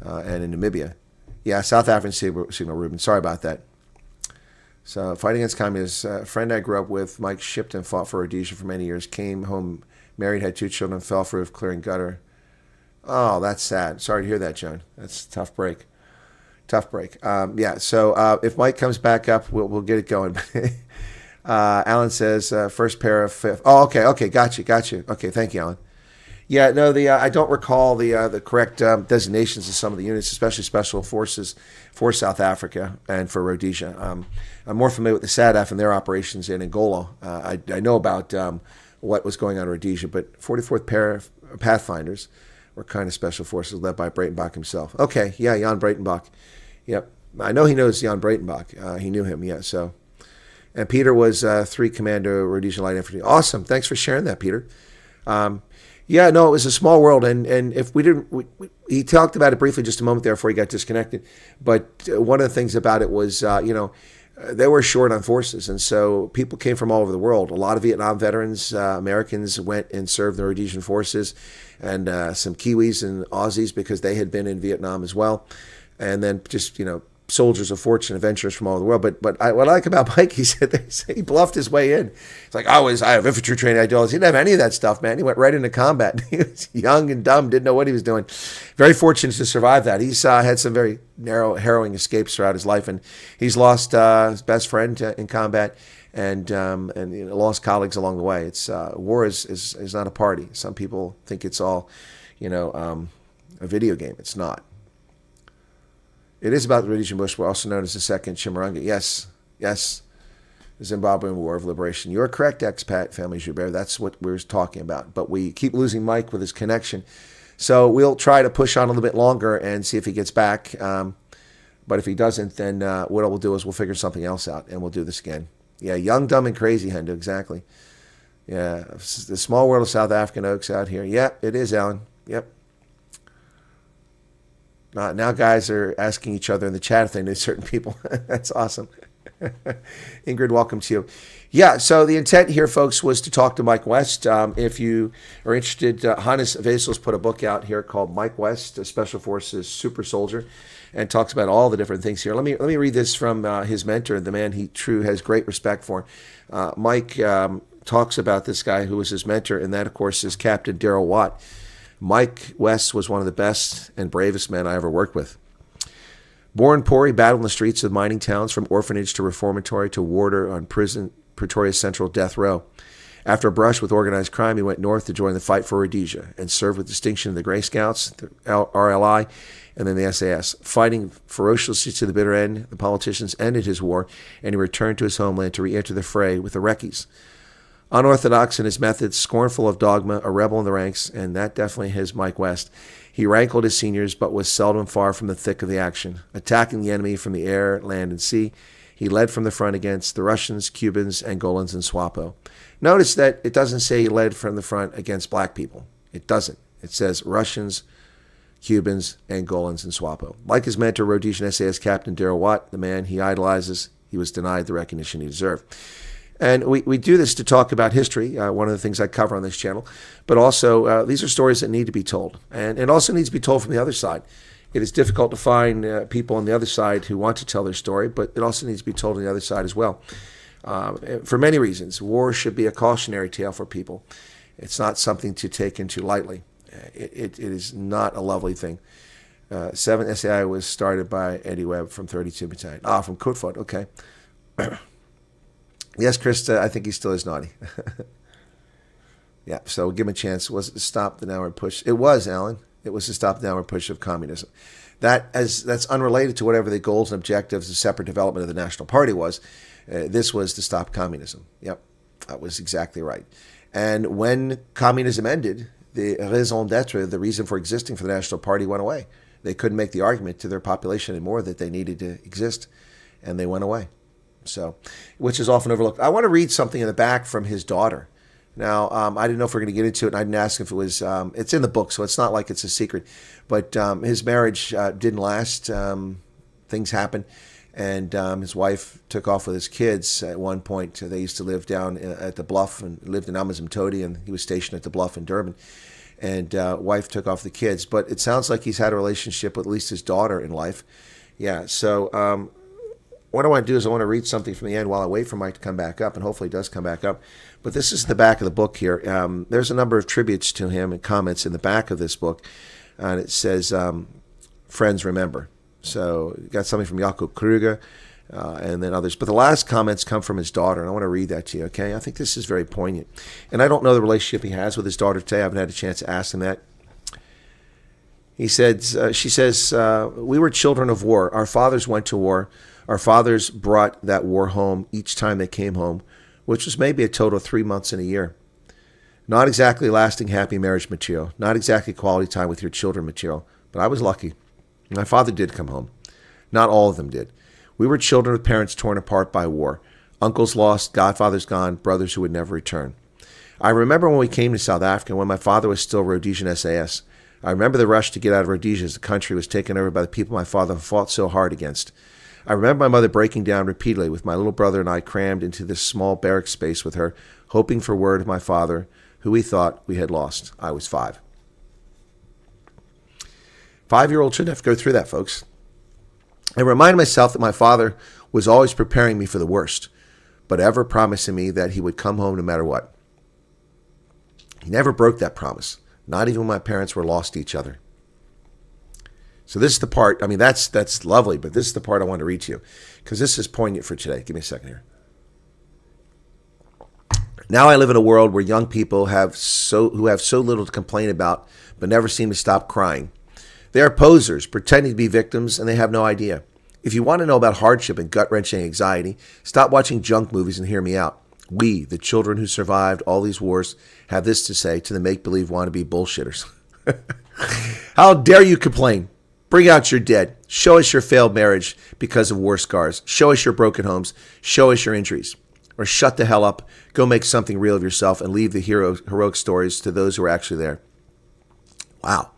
And in Namibia. Yeah, South African signal, Ruben. Sorry about that. So, fighting against communists. A friend I grew up with, Mike, shipped and fought for Rhodesia for many years. Came home, married, had 2 children, fell for roof, clearing gutter. Oh, that's sad. Sorry to hear that, Joan. That's a tough break. So if Mike comes back up, we'll get it going. Alan says, first pair of fifth. Oh, okay, got you. Okay, thank you, Alan. Yeah, no, I don't recall the correct designations of some of the units, especially Special Forces for South Africa and for Rhodesia. I'm more familiar with the SADF and their operations in Angola. I know about what was going on in Rhodesia, but 44th Pair of Pathfinders were kind of Special Forces led by Breitenbach himself. Okay, yeah, Jan Breitenbach. Yep, I know he knows Jan Breitenbach. He knew him, yeah, so. And Peter was 3 Commando Rhodesian Light Infantry. Awesome, thanks for sharing that, Peter. Yeah, no, it was a small world, and if we didn't, he talked about it briefly just a moment there before he got disconnected. But one of the things about it was, they were short on forces, and so people came from all over the world. A lot of Vietnam veterans, Americans, went and served the Rhodesian forces, and some Kiwis and Aussies because they had been in Vietnam as well, and then just soldiers of fortune, adventurers from all over the world. But what I like about Mike, he said he bluffed his way in. It's like, I have infantry training ideology. He didn't have any of that stuff, man. He went right into combat. He was young and dumb, didn't know what he was doing. Very fortunate to survive that. He's had some very narrow, harrowing escapes throughout his life, and he's lost his best friend in combat, and lost colleagues along the way. It's war is not a party. Some people think it's all, a video game. It's not. It is about the Rhodesian Bush War, also known as the Second Chimurenga. Yes, the Zimbabwean War of Liberation. You're correct, expat family Joubert. That's what we're talking about. But we keep losing Mike with his connection. So we'll try to push on a little bit longer and see if he gets back. But if he doesn't, then what we'll do is we'll figure something else out, and we'll do this again. Yeah, young, dumb, and crazy, Hendo, exactly. Yeah, the small world of South African oaks out here. Yep, it is, Alan. Yep. Now guys are asking each other in the chat if they knew certain people. That's awesome. Ingrid, welcome to you. Yeah, so the intent here, folks, was to talk to Mike West. If you are interested, Hannes Vesels put a book out here called Mike West, a Special Forces Super Soldier, and talks about all the different things here. Let me read this from his mentor, the man he has great respect for. Mike talks about this guy who was his mentor, and that, of course, is Captain Darrell Watt. Mike West was one of the best and bravest men I ever worked with. Born poor, he battled in the streets of mining towns, from orphanage to reformatory to warder on Pretoria's Central Death Row. After a brush with organized crime, he went north to join the fight for Rhodesia and served with distinction in the Grey Scouts, the RLI, and then the SAS. Fighting ferociously to the bitter end, the politicians ended his war, and he returned to his homeland to re-enter the fray with the Rekis. Unorthodox in his methods, scornful of dogma, a rebel in the ranks, and that definitely is Mike West. He rankled his seniors, but was seldom far from the thick of the action. Attacking the enemy from the air, land, and sea, he led from the front against the Russians, Cubans, Angolans, and Swapo. Notice that it doesn't say he led from the front against black people. It doesn't. It says Russians, Cubans, Angolans, and Swapo. Like his mentor, Rhodesian SAS Captain Darrell Watt, the man he idolizes, he was denied the recognition he deserved. And we do this to talk about history, one of the things I cover on this channel, but also these are stories that need to be told. And it also needs to be told from the other side. It is difficult to find people on the other side who want to tell their story, but it also needs to be told on the other side as well. For many reasons, war should be a cautionary tale for people. It's not something to take into lightly. It is not a lovely thing. 7th SAI was started by Eddie Webb from 32 Battalion. From Kutfot, okay. Yes, Chris, I think he still is naughty. Yeah, so we'll give him a chance. Was it to stop the downward push? It was, Alan. It was to stop the downward push of communism. That's unrelated to whatever the goals and objectives of separate development of the National Party was. This was to stop communism. Yep, that was exactly right. And when communism ended, the raison d'etre, the reason for existing for the National Party, went away. They couldn't make the argument to their population anymore that they needed to exist, and they went away. So, which is often overlooked. I want to read something in the back from his daughter. Now, I didn't know if we were going to get into it, and I didn't ask if it was, it's in the book, so it's not like it's a secret. But his marriage didn't last. Things happened, and his wife took off with his kids at one point. They used to live down at the Bluff and lived in Amazimtoti, and he was stationed at the Bluff in Durban. And wife took off the kids. But it sounds like he's had a relationship with at least his daughter in life. Yeah, so what I want to do is I want to read something from the end while I wait for Mike to come back up, and hopefully he does come back up. But this is the back of the book here. There's a number of tributes to him and comments in the back of this book, and it says, friends remember. So you got something from Jakob Kruger and then others. But the last comments come from his daughter, and I want to read that to you, okay? I think this is very poignant. And I don't know the relationship he has with his daughter today. I haven't had a chance to ask him that. He said, she says, we were children of war. Our fathers went to war. Our fathers brought that war home each time they came home, which was maybe a total of 3 months in a year. Not exactly lasting happy marriage material, not exactly quality time with your children material, but I was lucky. My father did come home. Not all of them did. We were children with parents torn apart by war. Uncles lost, godfathers gone, brothers who would never return. I remember when we came to South Africa, when my father was still Rhodesian SAS. I remember the rush to get out of Rhodesia as the country was taken over by the people my father fought so hard against. I remember my mother breaking down repeatedly with my little brother and I crammed into this small barrack space with her, hoping for word of my father, who we thought we had lost. I was 5. 5-year-old shouldn't have to go through that, folks. I reminded myself that my father was always preparing me for the worst, but ever promising me that he would come home no matter what. He never broke that promise, not even when my parents were lost to each other. So this is the part, I mean, that's lovely, but this is the part I want to read to you, because this is poignant for today. Give me a second here. Now I live in a world where young people who have so little to complain about, but never seem to stop crying. They are posers, pretending to be victims, and they have no idea. If you want to know about hardship and gut-wrenching anxiety, stop watching junk movies and hear me out. We, the children who survived all these wars, have this to say to the make-believe wannabe bullshitters. How dare you complain? Bring out your dead. Show us your failed marriage because of war scars. Show us your broken homes. Show us your injuries. Or shut the hell up, go make something real of yourself, and leave the heroic stories to those who are actually there. Wow.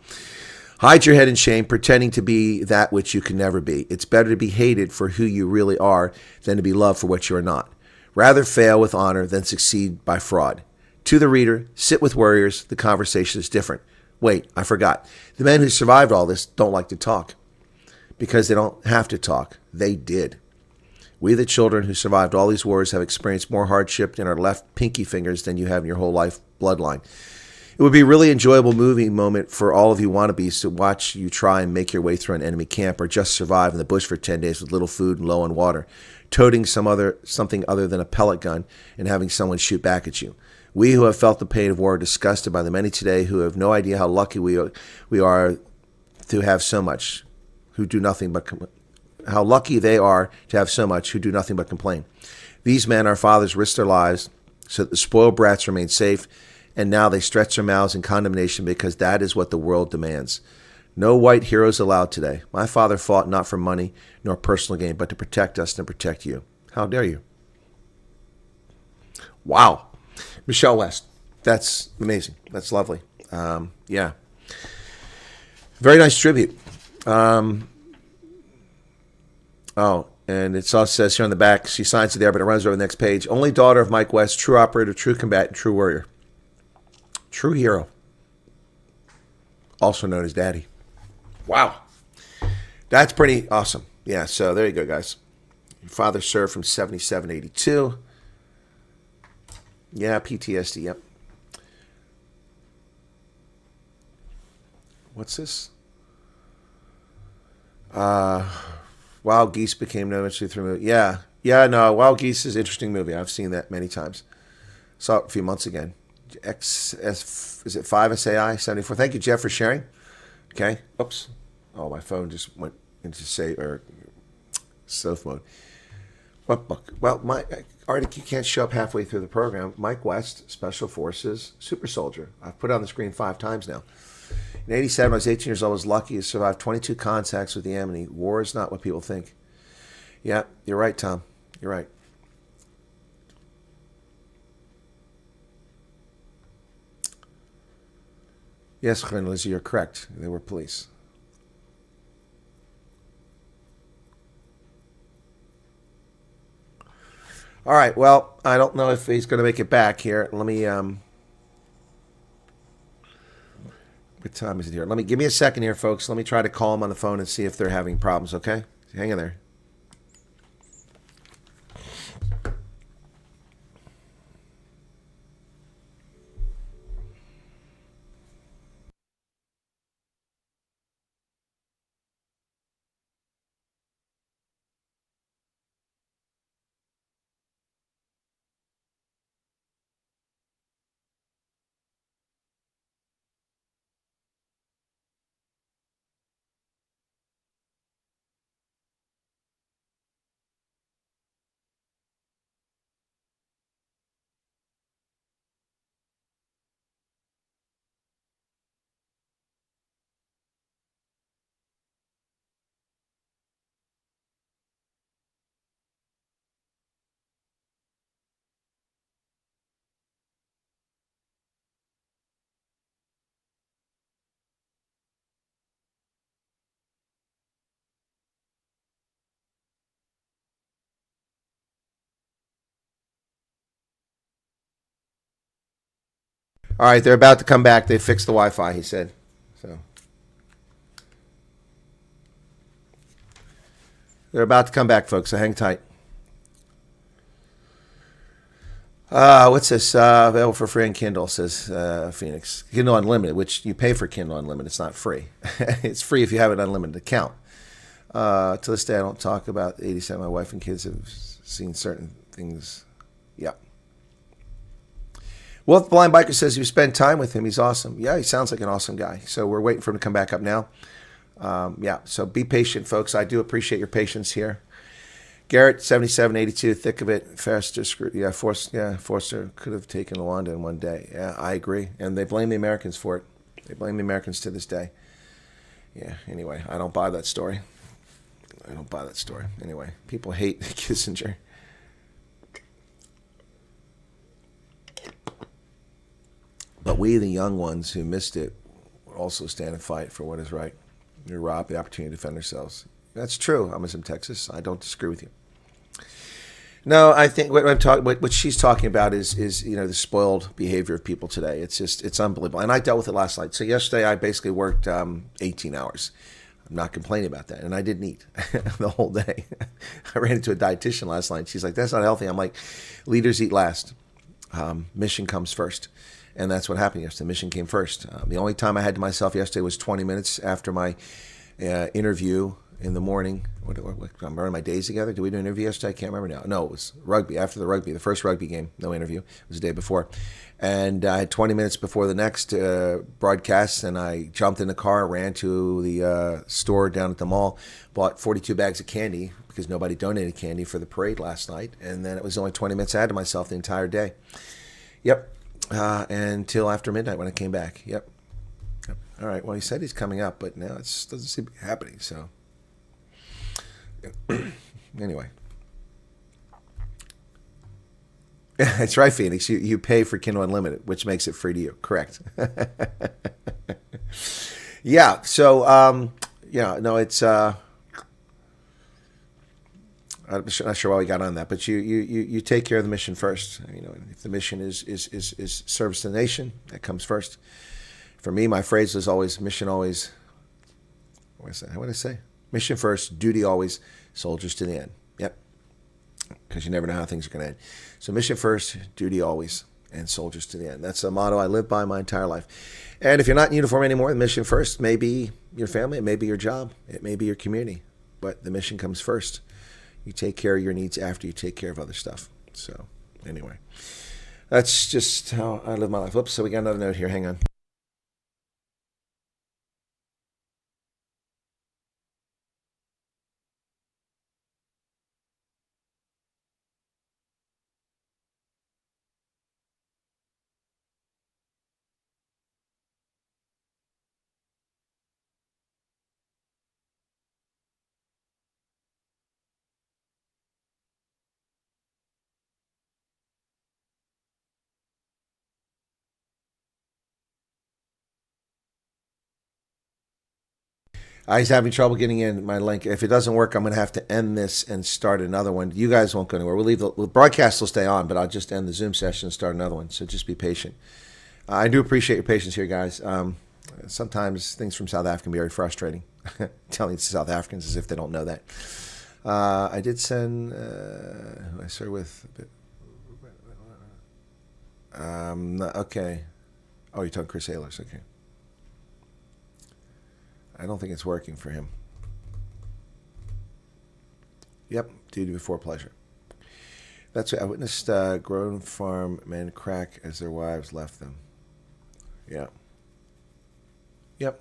Hide your head in shame, pretending to be that which you can never be. It's better to be hated for who you really are than to be loved for what you are not. Rather fail with honor than succeed by fraud. To the reader, sit with warriors, the conversation is different. Wait, I forgot. The men who survived all this don't like to talk. Because they don't have to talk. They did. We, the children who survived all these wars, have experienced more hardship in our left pinky fingers than you have in your whole life bloodline. It would be a really enjoyable movie moment for all of you wannabes to watch you try and make your way through an enemy camp or just survive in the bush for 10 days with little food and low on water, toting something other than a pellet gun and having someone shoot back at you. We who have felt the pain of war are disgusted by the many today who have no idea how lucky we are to have so much, who do nothing but how lucky they are to have so much who do nothing but complain. These men, our fathers, risked their lives so that the spoiled brats remain safe, and now they stretch their mouths in condemnation because that is what the world demands. No white heroes allowed today. My father fought not for money nor personal gain, but to protect us and protect you. How dare you? Wow. Michelle West. That's amazing. That's lovely. Yeah. Very nice tribute. Oh, and it also says here on the back, she signs it there, but it runs over the next page. Only daughter of Mike West, true operator, true combatant, true warrior. True hero. Also known as Daddy. Wow. That's pretty awesome. Yeah, so there you go, guys. Your father served from 77 to 82. Yeah, PTSD, yep. What's this? Wild Geese became known through the movie. Yeah, no, Wild Geese is an interesting movie. I've seen that many times. Saw it a few months again. Is it 5SAI 74? Thank you, Jeff, for sharing. Okay. Oops. Oh, my phone just went into stealth mode. What book? Well, Arctic, you can't show up halfway through the program. Mike West, Special Forces, Super Soldier. I've put it on the screen 5 times now. In 87, I was 18 years old. I was lucky to survive 22 contacts with the enemy. War is not what people think. Yeah, you're right, Tom. You're right. Yes, Lizzie, you're correct. They were police. All right, well, I don't know if he's going to make it back here. Let me, what time is it here? Give me a second here, folks. Let me try to call him on the phone and see if they're having problems, okay? Hang in there. All right, they're about to come back. They fixed the Wi-Fi, he said. So they're about to come back, folks, so hang tight. What's this? Available for free on Kindle, says Phoenix. Kindle Unlimited, which you pay for Kindle Unlimited. It's not free. It's free if you have an unlimited account. To this day, I don't talk about 87. My wife and kids have seen certain things. Yeah. Wolf Blind Biker says you spend time with him. He's awesome. Yeah, he sounds like an awesome guy. So we're waiting for him to come back up now. Yeah, so be patient, folks. I do appreciate your patience here. Garrett, 7782, thick of it. Faster, Forster could have taken Rwanda in one day. Yeah, I agree. And they blame the Americans for it. They blame the Americans to this day. Yeah, anyway, I don't buy that story. Anyway, people hate Kissinger. But we, the young ones who missed it, will also stand and fight for what is right. You're robbed the opportunity to defend ourselves. That's true. I'm from Texas. I don't disagree with you. No, I think what she's talking about is the spoiled behavior of people today. It's unbelievable. And I dealt with it last night. So yesterday I basically worked 18 hours. I'm not complaining about that. And I didn't eat the whole day. I ran into a dietitian last night. She's like, that's not healthy. I'm like, leaders eat last. mission comes first. And that's what happened yesterday. Mission came first. The only time I had to myself yesterday was 20 minutes after my interview in the morning. I'm running my days together. Did we do an interview yesterday? I can't remember now. No, it was rugby. After the rugby, the first rugby game, no interview. It was the day before. And I had 20 minutes before the next broadcast, and I jumped in the car, ran to the store down at the mall, bought 42 bags of candy because nobody donated candy for the parade last night. And then it was only 20 minutes I had to myself the entire day. Yep. Until after midnight when I came back. Yep. All right. Well, he said he's coming up, but now it doesn't seem to be happening. So anyway. That's right, Phoenix. You pay for Kindle Unlimited, which makes it free to you. Correct. Yeah. So, no, it's, I'm not sure why we got on that, but you take care of the mission first. If the mission is service to the nation, that comes first. For me, my phrase was always mission always. What did I say? Mission first, duty always, soldiers to the end. Yep. Because you never know how things are going to end. So mission first, duty always, and soldiers to the end. That's a motto I live by my entire life. And if you're not in uniform anymore, the mission first may be your family, it may be your job, it may be your community, but the mission comes first. You take care of your needs after you take care of other stuff. So anyway, that's just how I live my life. Oops, so we got another note here. Hang on. He's having trouble getting in my link. If it doesn't work, I'm going to have to end this and start another one. You guys won't go anywhere. We'll leave the broadcast will stay on, but I'll just end the Zoom session and start another one. So just be patient. I do appreciate your patience here, guys. Sometimes things from South Africa can be very frustrating. Telling South Africans as if they don't know that. I did send. I started with. Okay. Oh, you're talking Chris Ayler's. Okay. I don't think it's working for him. Yep, duty before pleasure. That's right. I witnessed grown farm men crack as their wives left them. Yeah. Yep.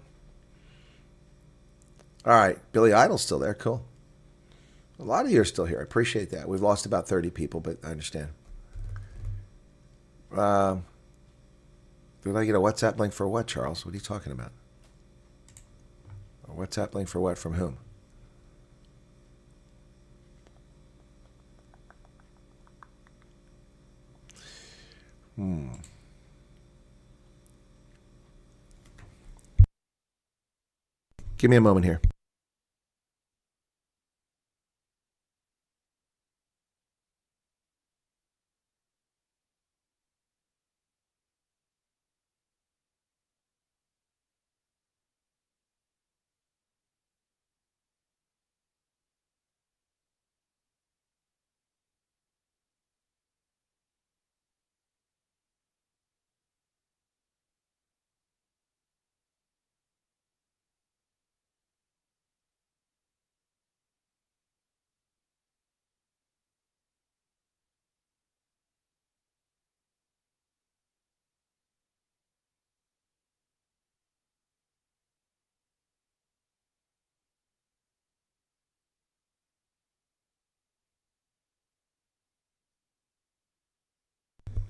All right. Billy Idol's still there. Cool. A lot of you are still here. I appreciate that. We've lost about 30 people, but I understand. Did I get a WhatsApp link for what, Charles? What are you talking about? A WhatsApp link for what? From whom? Give me a moment here.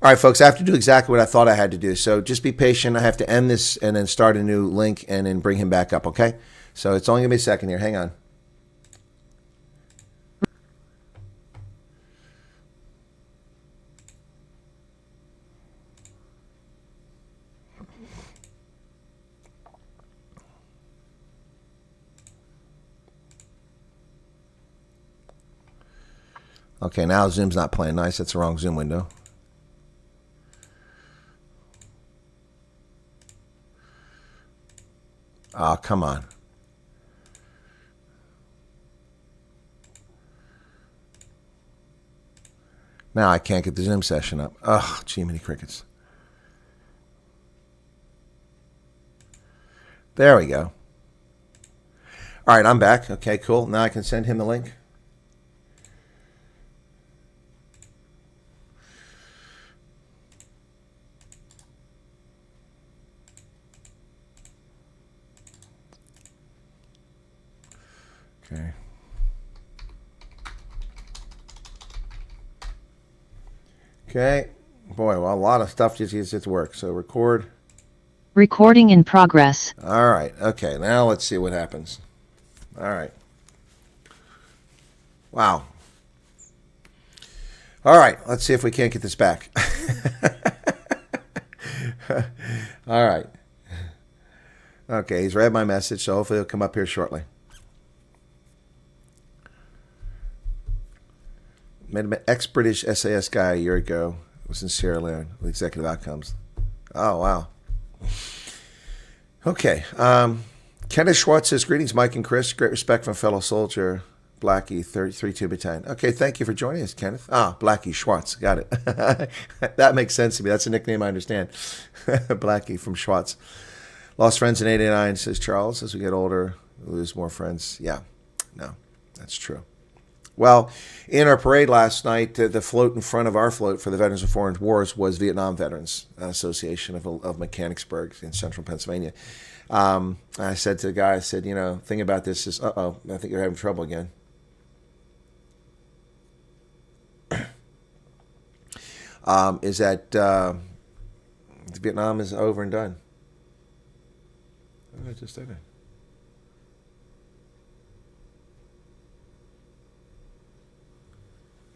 All right, folks, I have to do exactly what I thought I had to do. So just be patient. I have to end this and then start a new link and then bring him back up, okay? So it's only going to be a second here. Hang on. Okay, now Zoom's not playing nice. That's the wrong Zoom window. Oh, come on. Now I can't get the Zoom session up. Ugh, gee, many crickets. There we go. All right, I'm back. Okay, cool. Now I can send him the link. Okay. Okay. Boy, well, a lot of stuff just needs to work. So record. Recording in progress. All right. Okay. Now let's see what happens. All right. Wow. All right. Let's see if we can't get this back. All right. Okay. He's read my message, so hopefully he'll come up here shortly. Met an ex-British SAS guy a year ago. It was in Sierra Leone with executive outcomes. Oh, wow. Okay. Kenneth Schwartz says, greetings, Mike and Chris. Great respect from fellow soldier, Blackie, 32 Battalion. Okay, thank you for joining us, Kenneth. Ah, Blackie Schwartz. Got it. That makes sense to me. That's a nickname I understand. Blackie from Schwartz. Lost friends in 89, says Charles. As we get older, we lose more friends. Yeah, no, that's true. Well, in our parade last night, the float in front of our float for the Veterans of Foreign Wars was Vietnam Veterans Association of Mechanicsburg in central Pennsylvania. I said to the guy, I said, you know, thing about this is, I think you're having trouble again. Is that Vietnam is over and done. I just did it.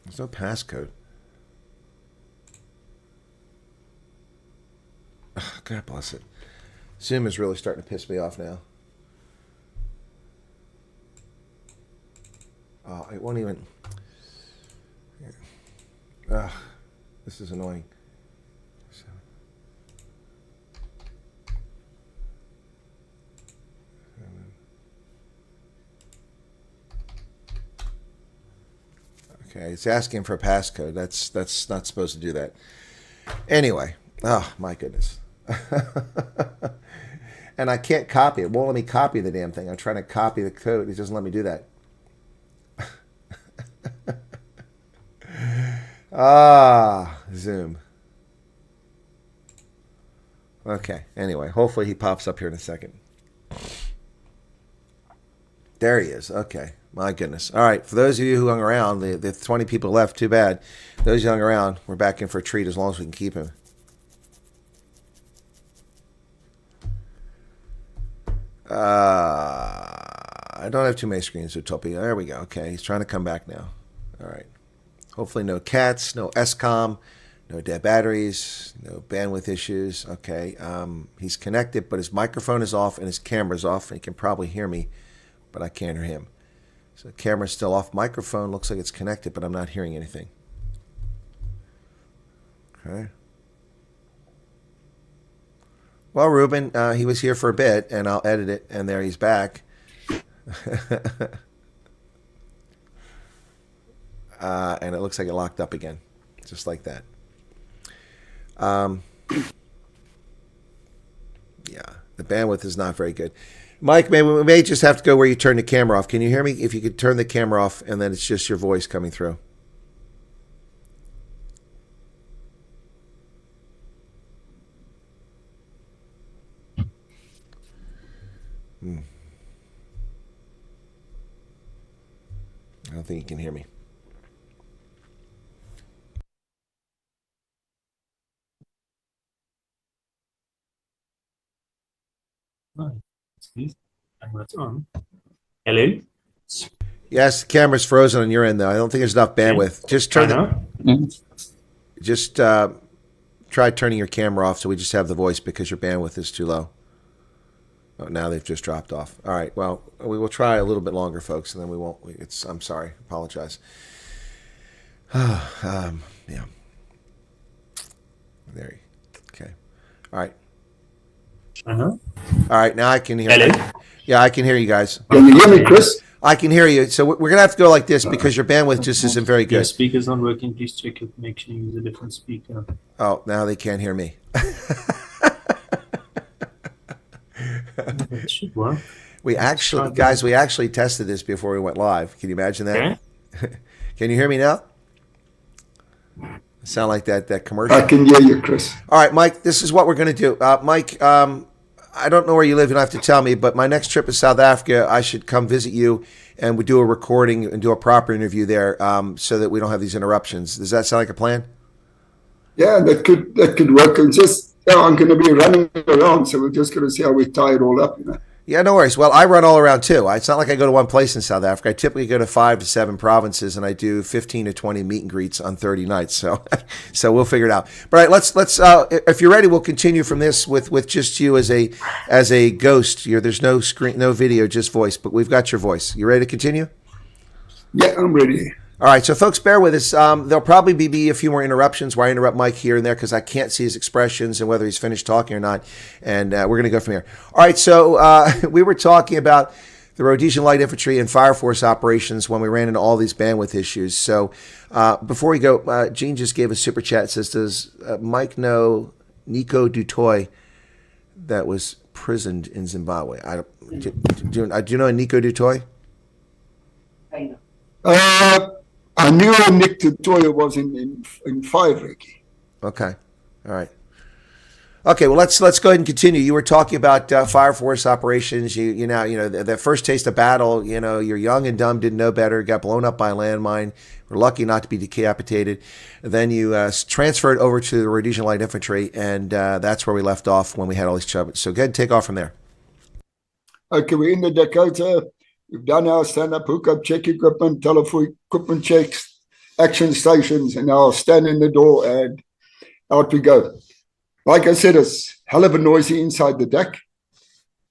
There's no passcode. Oh, God bless it. Zoom is really starting to piss me off now. Oh, it won't even. This is annoying. Okay, it's asking for a passcode. That's not supposed to do that. Anyway, oh my goodness. And I can't copy it. It won't let me copy the damn thing. I'm trying to copy the code. It doesn't let me do that. Zoom. Okay, anyway, hopefully he pops up here in a second. There he is. Okay. My goodness. All right. For those of you who hung around, the 20 people left, too bad. Those who hung around, we're back in for a treat as long as we can keep him. I don't have too many screens, Utopia. There we go. Okay. He's trying to come back now. All right. Hopefully no cats, no SCOM, no dead batteries, no bandwidth issues. Okay. He's connected, but his microphone is off and his camera's off. And he can probably hear me, but I can't hear him. So the camera's still off. Microphone looks like it's connected, but I'm not hearing anything. Okay. Well, Ruben, he was here for a bit, and I'll edit it, and there he's back. And it looks like it locked up again, just like that. Yeah, the bandwidth is not very good. Mike, we may just have to go where you turn the camera off. Can you hear me? If you could turn the camera off, and then it's just your voice coming through. I don't think you can hear me. Camera's on. Hello? Yes, the camera's frozen on your end, though. I don't think there's enough bandwidth. Just turn Just try turning your camera off so we just have the voice because your bandwidth is too low. Oh, now they've just dropped off. All right. Well, we will try a little bit longer, folks, and then we won't. I'm sorry. Apologize. Yeah. There you. Okay. All right. All right. Now I can hear. Hello? Yeah, I can hear you guys. Can you hear me, Chris? I can hear you. So we're going to have to go like this because your bandwidth just isn't very Your good. speaker's not working. Please check your connection and use a different speaker. Oh, now they can't hear me. It should work. We actually tested this before we went live. Can you imagine that? Okay. Can you hear me now? Sound like that commercial? I can hear you, Chris. All right, Mike, this is what we're going to do. Mike, I don't know where you live. You don't have to tell me, but my next trip is South Africa. I should come visit you, and we do a recording and do a proper interview there so that we don't have these interruptions. Does that sound like a plan? Yeah, that could work. And just, I'm going to be running around, so we're just going to see how we tie it all up, you know. Yeah, no worries. Well, I run all around too. It's not like I go to one place in South Africa. I typically go to 5 to 7 provinces, and I do 15 to 20 meet and greets on 30 nights. So, so we'll figure it out. But all right, let's. If you're ready, we'll continue from this with just you as a ghost. There's no screen, no video, just voice. But we've got your voice. You ready to continue? Yeah, I'm ready. All right, so folks, bear with us. There'll probably be a few more interruptions where I interrupt Mike here and there because I can't see his expressions and whether he's finished talking or not. And we're going to go from here. All right, so we were talking about the Rhodesian Light Infantry and Fire Force operations when we ran into all these bandwidth issues. So before we go, Gene just gave a super chat. It says, does Mike know Nico Dutoy that was prisoned in Zimbabwe? Do you know Nico Dutoy? I knew Nick Tutoya was in 5, Ricky. Okay. All right. Okay, well, let's go ahead and continue. You were talking about Fire Force operations. The first taste of battle, you're young and dumb, didn't know better, got blown up by a landmine. We're lucky not to be decapitated. Then you transferred over to the Rhodesian Light Infantry, and that's where we left off when we had all these troubles. So go ahead and take off from there. Okay, we're in the Dakota. We've done our stand-up, hookup, check equipment, telephone equipment checks, action stations, and now stand in the door and out we go. Like I said, it's hell of a noisy inside the deck.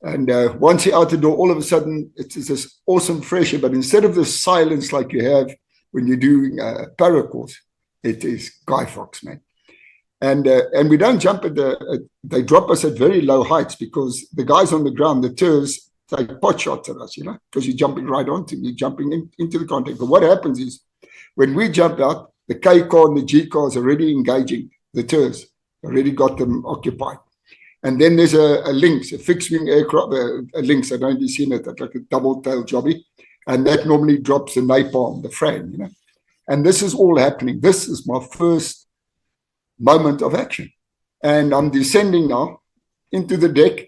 And once you're out the door, all of a sudden, it's this awesome fresh air. But instead of the silence like you have when you're doing paracourse, it is Guy Fawkes, man. And we don't jump they drop us at very low heights because the guys on the ground, the tours, take pot shots at us, because you're jumping right onto me, jumping into the contact. But what happens is when we jump out, the K car and the G car is already engaging the tours, already got them occupied. And then there's a Lynx, a fixed-wing aircraft, a Lynx, I don't know if you've seen it, that's like a double-tail jobby. And that normally drops the napalm, the frame, And this is all happening. This is my first moment of action. And I'm descending now into the deck,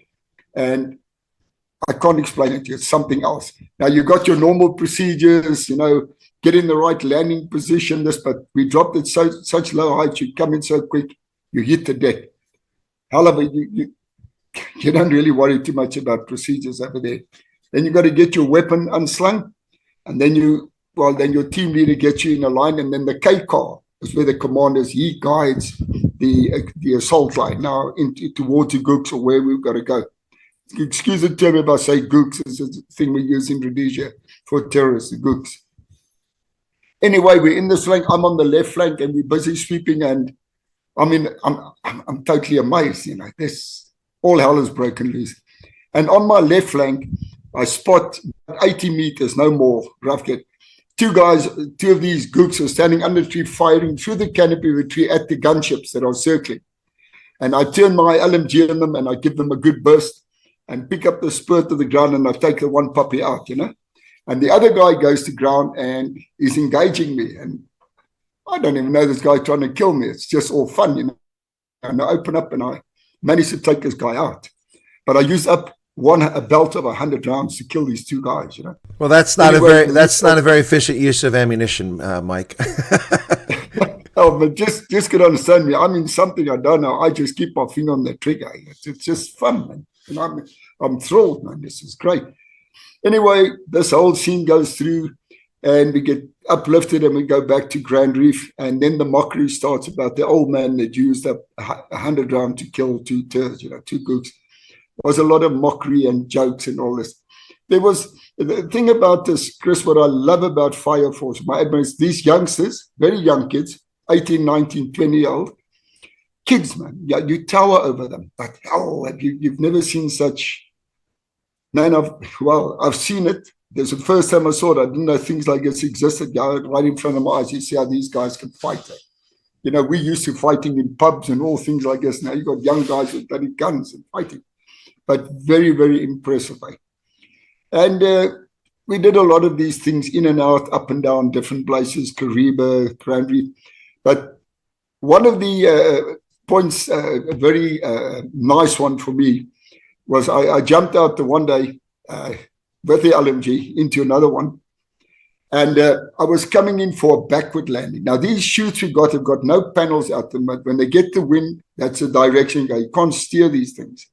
and I can't explain it to you. It's something else. Now, you got your normal procedures, get in the right landing position, but we dropped at such low height, you come in so quick, you hit the deck. However, you don't really worry too much about procedures over there. Then you got to get your weapon unslung, and then then your team leader gets you in a line, and then the K car is where the commander is. He guides the assault line now towards the gooks or where we've got to go. Excuse the term if I say gooks. It's a thing we use in Rhodesia for terrorists, the gooks. Anyway, we're in this flank. I'm on the left flank, and we're busy sweeping. And I'm totally amazed. This all hell is broken loose. And on my left flank, I spot 80 meters, no more, rough get. Two of these gooks are standing under the tree, firing through the canopy of the tree at the gunships that are circling. And I turn my LMG on them, and I give them a good burst, and pick up the spur to the ground, and I take the one puppy out, And the other guy goes to ground and is engaging me. And I don't even know this guy trying to kill me. It's just all fun, And I open up and I manage to take this guy out. But I use up a belt of 100 rounds to kill these two guys, Well, that's not a very efficient use of ammunition, Mike. Oh, but just could understand me. Something I don't know. I just keep my finger on the trigger. It's just fun, man. And I'm thrilled, man. This is great. Anyway, this whole scene goes through, and we get uplifted, and we go back to Grand Reef, and then the mockery starts about the old man that used up 100 rounds to kill two tours, two gooks. There was a lot of mockery and jokes and all this. There was the thing about this, Chris, what I love about Fire Force, my admirers, these youngsters, very young kids, 18, 19, 20-year-old kids, man. Yeah, you tower over them. But you've never seen such. Man, I've seen it, There's the first time I saw it, I didn't know things like this existed. Right in front of my eyes, you see how these guys can fight. You know, we used to fighting in pubs and all things like this. Now you got young guys with bloody guns and fighting. But very, very impressive. And we did a lot of these things in and out, up and down, different places, Kariba, Cranberry. But one of the points, a very nice one for me, was I jumped out the one day with the LMG into another one. And I was coming in for a backward landing. Now, these chutes we got have got no panels out them, but when they get the wind, that's the direction you go. You can't steer these things.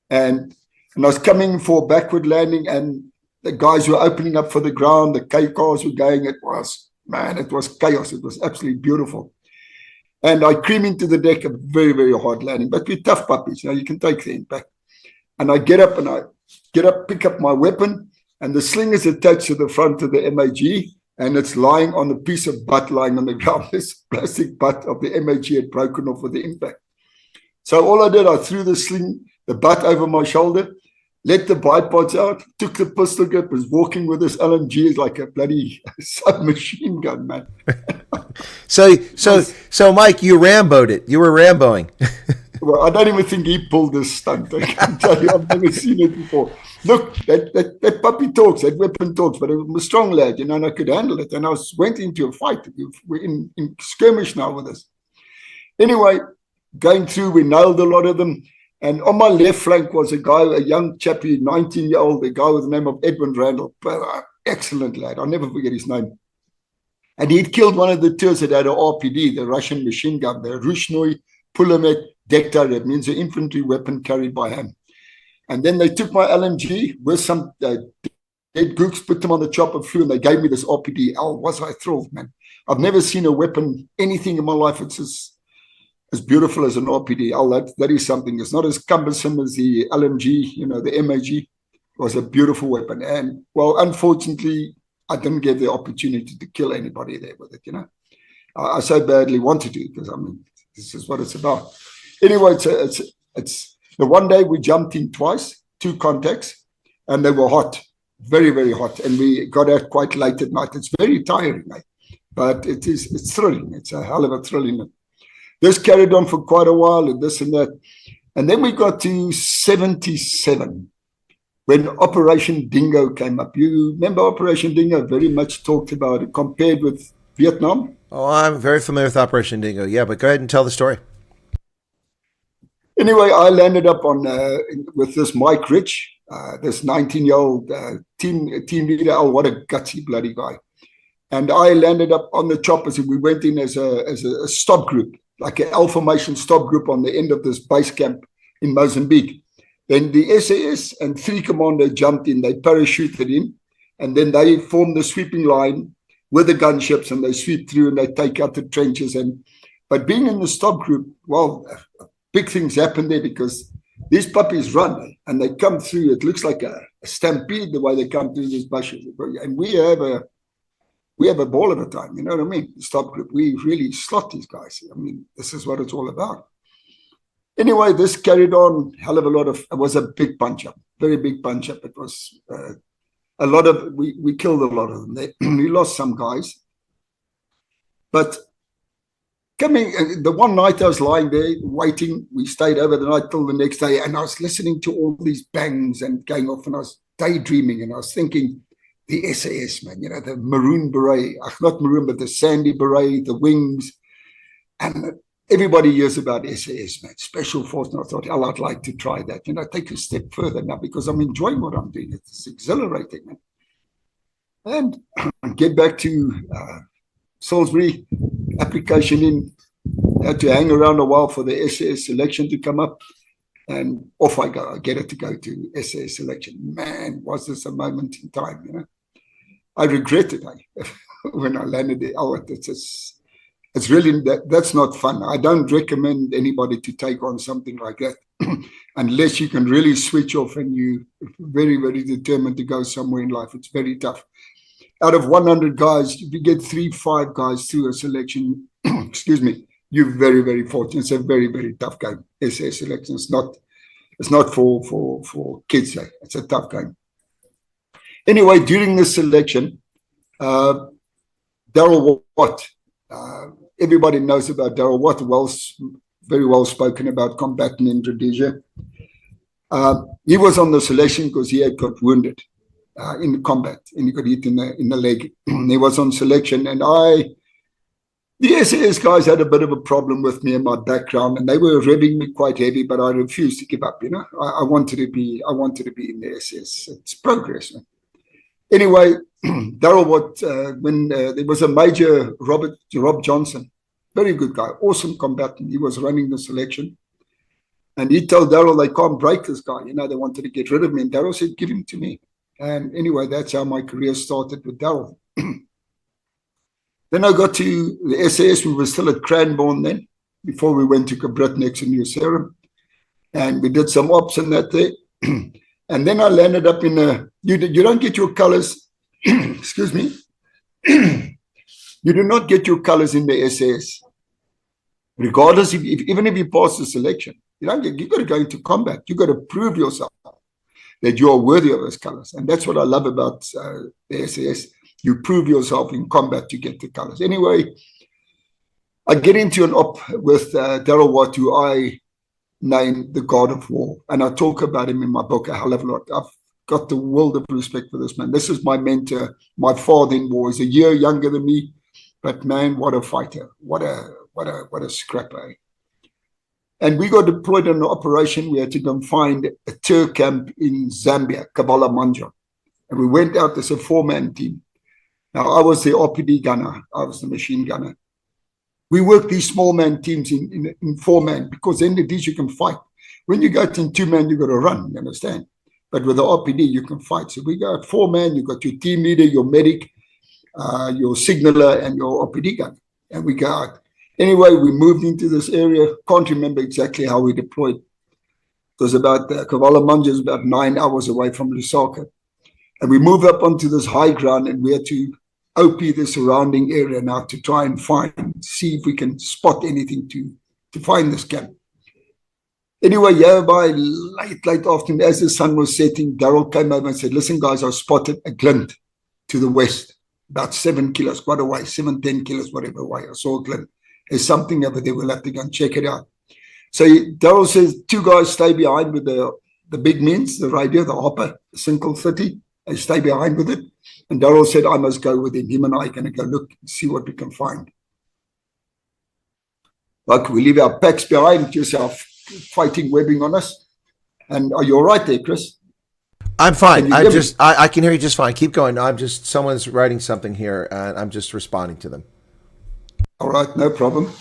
And I was coming for a backward landing, and the guys were opening up for the ground. The K cars were going. It was chaos. It was absolutely beautiful. And I cream into the deck, a very, very hard landing. But we're tough puppies. You can take the impact. And I get up, pick up my weapon, and the sling is attached to the front of the MAG, and it's lying on a piece of butt lying on the ground. This plastic butt of the MAG had broken off with the impact. So all I did, I threw the sling, the butt over my shoulder, let the bipods out, took the pistol grip, was walking with this LMG like a bloody submachine gun, man. So Mike, you Rambo'd it. You were Ramboing. Well, I don't even think he pulled this stunt. I can tell you, I've never seen it before. Look, that puppy talks, that weapon talks, but I'm a strong lad, and I could handle it. And I went into a fight. We're in skirmish now with this. Anyway, going through, we nailed a lot of them. And on my left flank was a guy, a young chappy, 19-year-old, a guy with the name of Edwin Randall. Excellent lad. I'll never forget his name. And he'd killed one of the tours that had an RPD, the Russian machine gun, the Rushnoi Pulemet Dektar. That means the infantry weapon carried by him. And then they took my LMG with some dead gooks, put them on the chopper, flew, and they gave me this RPD. Oh, was I thrilled, man. I've never seen a weapon, anything in my life. It's as beautiful as an RPD. Oh, that is something. It's not as cumbersome as the LMG, the MAG. It was a beautiful weapon. And, well, unfortunately, I didn't get the opportunity to kill anybody there with it, I so badly wanted to, because, this is what it's about. Anyway, it's the one day we jumped in twice, 2 contacts, and they were hot, very, very hot. And we got out quite late at night. It's very tiring, mate. But it's thrilling. It's a hell of a thrilling. This carried on for quite a while, and this and that. And then we got to 77 when Operation Dingo came up. You remember Operation Dingo? Very much talked about it compared with Vietnam. Oh, I'm very familiar with Operation Dingo. Yeah, but go ahead and tell the story. Anyway, I landed up on with this Mike Rich, this 19-year-old team leader. Oh, what a gutsy bloody guy. And I landed up on the choppers, and we went in as a stop group, like an L formation stop group on the end of this base camp in Mozambique. Then the SAS and 3 commander jumped in. They parachuted in, and then they formed the sweeping line with the gunships, and they sweep through and they take out the trenches. But being in the stop group, well, big things happen there, because these puppies run and they come through. It looks like a stampede the way they come through these bushes. And we have a ball of a time, you know what I mean? The stop group, we really slot these guys. This is what it's all about. Anyway, this carried on hell of a lot of, it was a big punch up, very big punch up. It was a lot of, we killed a lot of them. We lost some guys. But the one night I was lying there waiting, we stayed over the night till the next day, and I was listening to all these bangs and going off, and I was daydreaming, and I was thinking, the SAS, man, the maroon beret, not maroon, but the sandy beret, the wings, and everybody hears about SAS, man, special force, and I thought, I'd like to try that, take a step further now, because I'm enjoying what I'm doing. It's exhilarating, man. And get back to Salisbury, application in, had to hang around a while for the SAS selection to come up, and off I go. I get it to go to SAS selection. Man, was this a moment in time, I regret it when I landed there. Oh, it's really, that's not fun. I don't recommend anybody to take on something like that unless you can really switch off and you're very, very determined to go somewhere in life. It's very tough. Out of 100 guys, if you get 3-5 guys through a selection, excuse me, you're very, very fortunate. It's a very, very tough game. SAS selection. It's not for kids. It's a tough game. Anyway, during this selection, Daryl Watt, everybody knows about Daryl Watt, very well spoken about combatant in Rhodesia. He was on the selection because he had got wounded in combat and he got hit in the leg. He was on selection, and the SAS guys had a bit of a problem with me and my background, and they were revving me quite heavy, but I refused to give up. I wanted to be in the SAS. It's progress, man. Anyway, Daryl Watt, when there was a Major Rob Johnson, very good guy, awesome combatant. He was running the selection, and he told Daryl they can't break this guy. They wanted to get rid of me, and Daryl said, "Give him to me." And anyway, that's how my career started with Daryl. Then I got to the SAS. We were still at Cranbourne then, before we went to Cabritnex in New Zealand. And we did some ops and that there. And then I landed up in you don't get your colors, excuse me. You do not get your colors in the SAS. Regardless, even if you pass the selection, you got to go into combat. You got to prove yourself that you are worthy of those colors. And that's what I love about the SAS. You prove yourself in combat to get the colors. Anyway, I get into an op with Daryl Watt, who I named the God of War. And I talk about him in my book a hell of a lot. I've got the world of respect for this man. This is my mentor, my father-in-law. He's a year younger than me. But man, what a fighter. What a scrapper. And we got deployed on an operation. We had to go and find a Turk camp in Zambia, Kabala Manja. And we went out as a 4-man team. Now, I was the RPD gunner. I was the machine gunner. We worked these small man teams in 4-man, because then at least you can fight. When you go in 2-man, you got to run, you understand? But with the RPD, you can fight. So we got 4-man, you got your team leader, your medic, your signaler, and your RPD gunner. And we go out. Anyway, we moved into this area. Can't remember exactly how we deployed. It was about, Kavala Manja is about 9 hours away from Lusaka. And we moved up onto this high ground, and we had to OP the surrounding area now to try and see if we can spot anything to find this camp. Anyway, by late afternoon, as the sun was setting, Daryl came over and said, "Listen, guys, I spotted a glint to the west, about 7 kilos, quite a way, 10 kilos, whatever way. I saw a glint. There's something over there. We'll have to go and check it out." So Daryl says, 2 guys stay behind with the big men's, the radio, the hopper, the Single 30. They stay behind with it. And Daryl said, "I must go with him. Him and I are going to go look and see what we can find." Like, we leave our packs behind, just our fighting webbing on us. And are you all right there, Chris? I'm fine. I can hear you just fine. Keep going. Someone's writing something here, and I'm just responding to them. All right, no problem.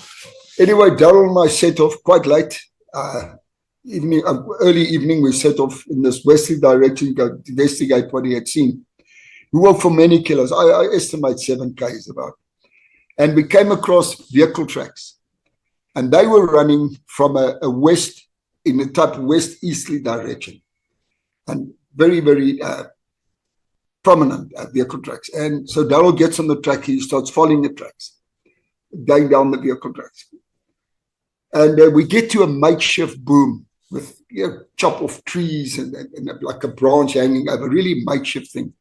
Anyway, Daryl and I set off quite late. Early evening, we set off in this westerly direction to investigate what he had seen. We walked for many kilos. I estimate 7 Ks about. And we came across vehicle tracks. And they were running from a west, in a type of west-easterly direction. And very, very prominent vehicle tracks. And so Daryl gets on the track. He starts following the tracks, going down the vehicle tracks. And we get to a makeshift boom with chop off trees and like a branch hanging over, really makeshift thing.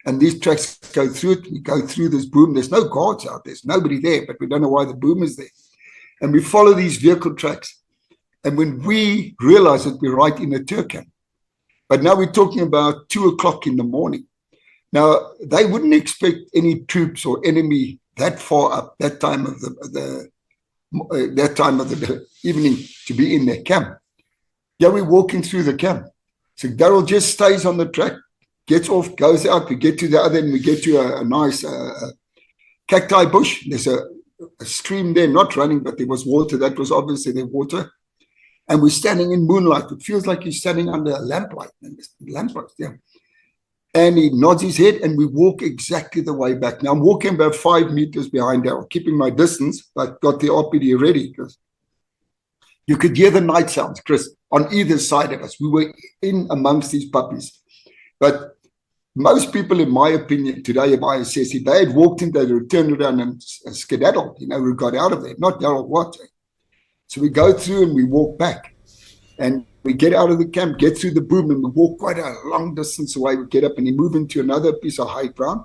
And these tracks go through it. We go through this boom. There's no guards out. There's nobody there, but we don't know why the boom is there. And we follow these vehicle tracks. And when we realize that we're right in a Turk camp, but now we're talking about 2 o'clock in the morning. Now, they wouldn't expect any troops or enemy that far up that time of the evening to be in their camp. Yeah, we're walking through the camp. So Daryl just stays on the track, gets off, goes out. We get to the other end. We get to a nice cacti bush. There's a stream there, not running, but there was water. That was obviously the water. And we're standing in moonlight. It feels like you're standing under a lamplight. Yeah. And he nods his head, and we walk exactly the way back. Now, I'm walking about 5 meters behind Daryl, keeping my distance, but got the RPD ready, because you could hear the night sounds, Chris, on either side of us. We were in amongst these puppies. But most people, in my opinion, today, if I assess it, they had walked in, they returned around and skedaddled, we got out of there, not Daryl Watt. So we go through and we walk back. And we get out of the camp, get through the boom, and we walk quite a long distance away. We get up and he moved into another piece of high ground.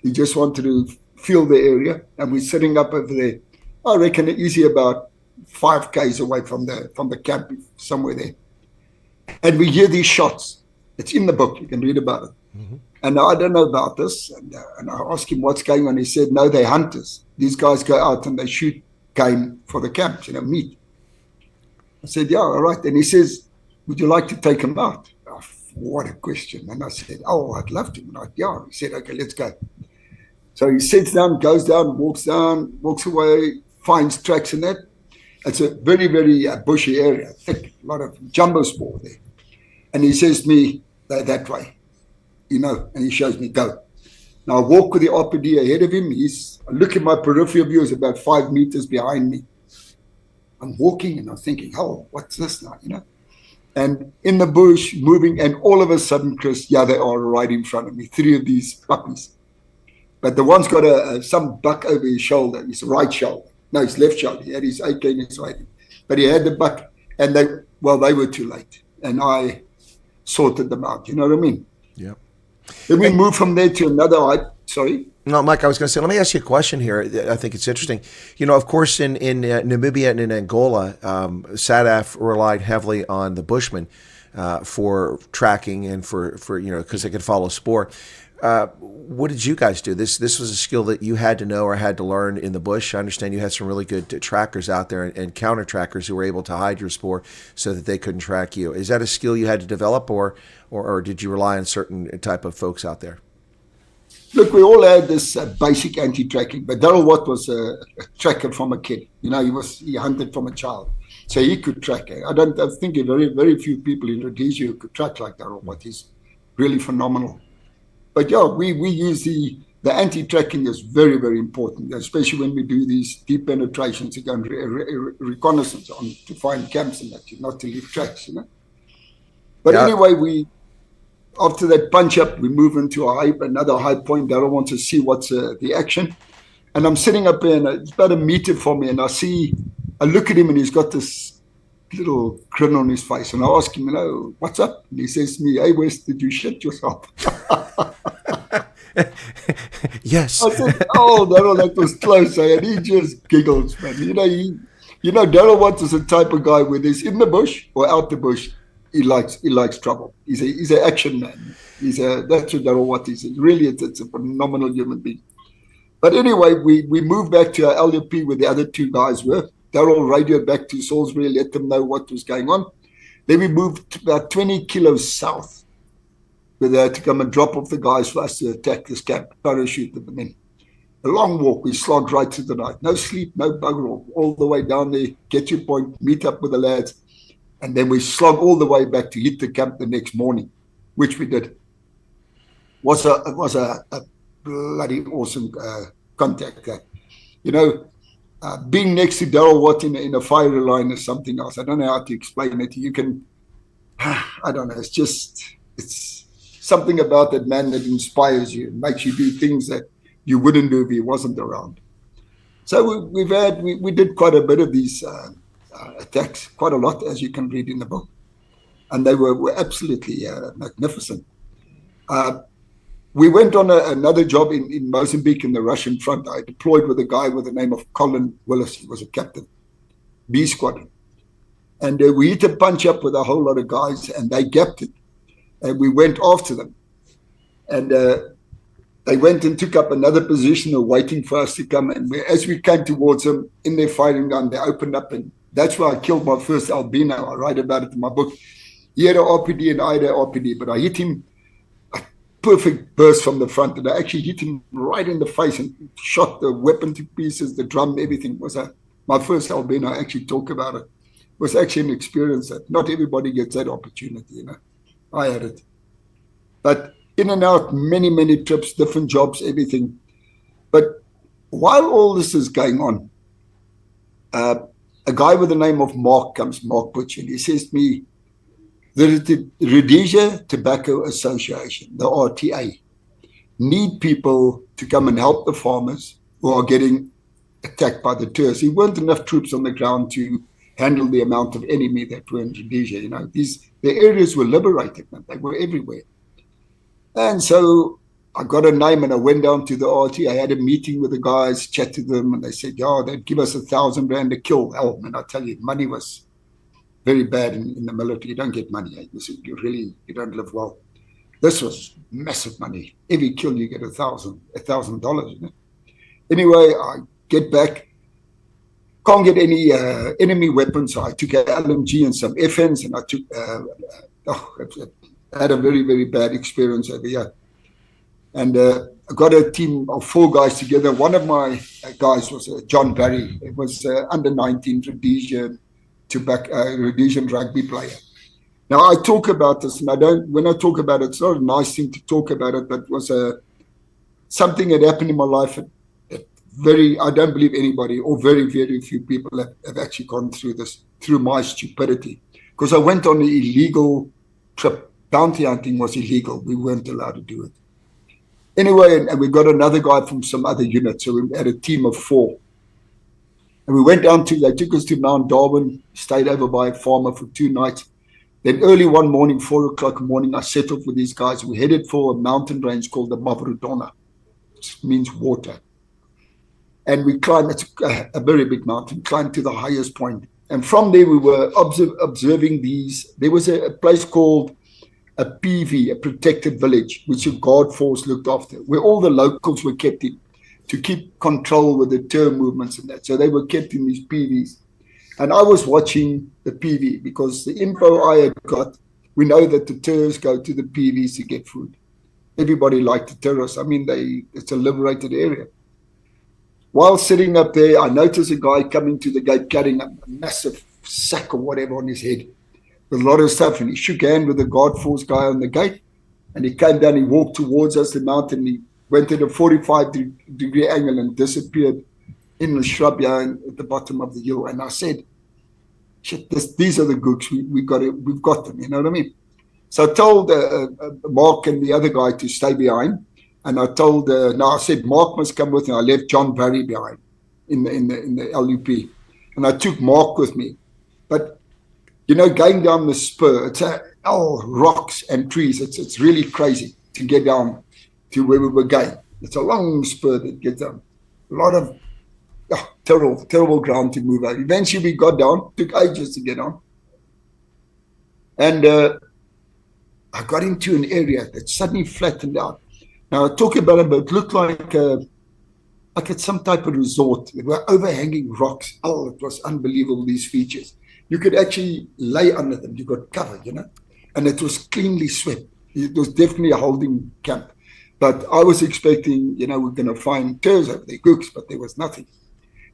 He just wanted to feel the area, and we're sitting up over there. I reckon easy about 5 k's away from the camp, somewhere there. And we hear these shots. It's in the book. You can read about it. Mm-hmm. And I don't know about this. And I asked him what's going on. He said, no, they're hunters. These guys go out and they shoot game for the camps, meat. I said, yeah, all right. And he says, would you like to take them out? Oh, what a question. And I said, oh, I'd love to. And yeah. He said, okay, let's go. So he sits down, goes down, walks away, finds tracks in that. It's a very, very bushy area, thick, a lot of jumbo spore there. And he says to me, that way, and he shows me, go. Now I walk with the RPD ahead of him. I look at my peripheral view, is about 5 meters behind me. I'm walking and I'm thinking, oh, what's this now, And in the bush, moving, and all of a sudden, Chris, they are right in front of me, 3 of these puppies. But the one's got some buck over his shoulder, his right shoulder. No, his left shoulder. He had his AK in his right. But he had the buck, and they were too late. And I sorted them out. You know what I mean? Yeah. Then we moved from there to another height. Sorry? No, Mike, I was going to say, let me ask you a question here. I think it's interesting. Of course, in Namibia and in Angola, SADF relied heavily on the Bushmen for tracking and for because they could follow spoor. What did you guys do? This was a skill that you had to know or had to learn in the bush. I understand you had some really good trackers out there and counter trackers who were able to hide your spoor so that they couldn't track you. Is that a skill you had to develop, or did you rely on certain type of folks out there? Look, we all had this basic anti-tracking, but Darrell Watt was a tracker from a kid. He hunted from a child, so he could track. I think very, very few people in Rhodesia who could track like Darrell Watt. He's really phenomenal. But we use the anti-tracking is very, very important, especially when we do these deep penetrations to go and reconnaissance to find camps and that, not to leave tracks, But anyway, after that punch up, we move into another high point. Darrell wants to see what's the action. And I'm sitting up there, and it's about a meter from me, and I look at him, and he's got this little grin on his face. And I ask him, what's up? And he says to me, hey, Wes, did you shit yourself? Yes. I said, oh, Darrell, that was close. And he just giggles, man. Darrell Watts is the type of guy, whether he's in the bush or out the bush, he likes trouble. He's an action man. That's what Darrell Watts is. Really, it's a phenomenal human being. But anyway, we moved back to our LUP where the other 2 guys were. Darrell radioed back to Salisbury, let them know what was going on. Then we moved about 20 kilos south to come and drop off the guys for us to attack this camp, parachute them in. A long walk, we slogged right through the night. No sleep, no bugger all the way down there, get to your point, meet up with the lads, and then we slog all the way back to hit the camp the next morning, which we did. It was a bloody awesome contact. Being next to Darrell Watt in a firing line is something else. I don't know how to explain it. You can, I don't know, it's something about that man that inspires you and makes you do things that you wouldn't do if he wasn't around. So we did quite a bit of these attacks, quite a lot, as you can read in the book. And they were absolutely magnificent. We went on another job in Mozambique in the Russian front. I deployed with a guy with the name of Colin Willis. He was a captain, B Squadron. And we hit a punch up with a whole lot of guys, and they gapped it. And we went after them. And they went and took up another position waiting for us to come. And as we came towards them in their firing gun, they opened up. And that's where I killed my first albino. I write about it in my book. He had an RPD and I had an RPD, but I hit him a perfect burst from the front. And I actually hit him right in the face and shot the weapon to pieces, the drum, everything. It was my first albino. I actually talk about it. It was actually an experience that not everybody gets that opportunity, I had it. But in and out, many, many trips, different jobs, everything. But while all this is going on, a guy with the name of Mark Butcher, and he says to me, the Rhodesia Tobacco Association, the RTA, need people to come and help the farmers who are getting attacked by the tourists. There weren't enough troops on the ground to handle the amount of enemy that were in Rhodesia. You know, the areas were liberated, man. They were everywhere. And so I got a name and I went down to the RT. I had a meeting with the guys, chatted to them, and they said, yeah, they'd give us 1,000 rand to kill. Hell, man, I tell you, money was very bad in the military. You don't get money. Eh? You don't live well. This was massive money. Every kill you get $1,000. You know? Anyway, I get back. Can't get any enemy weapons. So I took an LMG and some FNs, and I took. I had a very, very bad experience over here. And I got a team of 4 guys together. One of my guys was John Barry. It was under 19 Rhodesian rugby player. Now I talk about this, and when I talk about it, it's not a nice thing to talk about it, but it was something that happened in my life. I don't believe anybody, or very, very few people have actually gone through this, through my stupidity. Because I went on an illegal trip. Bounty hunting was illegal. We weren't allowed to do it. Anyway, and we got another guy from some other unit. So we had a team of 4. And we went down they took us to Mount Darwin, stayed over by a farmer for 2 nights. Then early one morning, 4 o'clock in the morning, I set off with these guys. We headed for a mountain range called the Mavrodona, which means water. And we climbed, it's a very big mountain, climbed to the highest point. And from there, we were observing these. There was a place called a PV, a protected village, which a guard force looked after, where all the locals were kept in to keep control with the terror movements and that. So they were kept in these PVs. And I was watching the PV because the info I had got, we know that the terrorists go to the PVs to get food. Everybody liked the terrorists. I mean, it's a liberated area. While sitting up there, I noticed a guy coming to the gate carrying a massive sack or whatever on his head with a lot of stuff. And he shook hand with the guard force guy on the gate. And he came down, he walked towards us, the mountain. He went at a 45-degree angle and disappeared in the shrub here at the bottom of the hill. And I said, shit, these are the gooks. We've got them, you know what I mean? So I told Mark and the other guy to stay behind. And I told, I said, Mark must come with me. I left John Barry behind in the LUP. And I took Mark with me. But, you know, going down the spur, it's rocks and trees. It's really crazy to get down to where we were going. It's a long spur that gets down. A lot of terrible ground to move out. Eventually we got down. Took ages to get on. And I got into an area that suddenly flattened out. Now, I talk about it, but it looked like it's some type of resort. There were overhanging rocks. Oh, it was unbelievable, these features. You could actually lay under them. You got cover, you know. And it was cleanly swept. It was definitely a holding camp. But I was expecting, you know, we're going to find terrors over there, gooks, but there was nothing.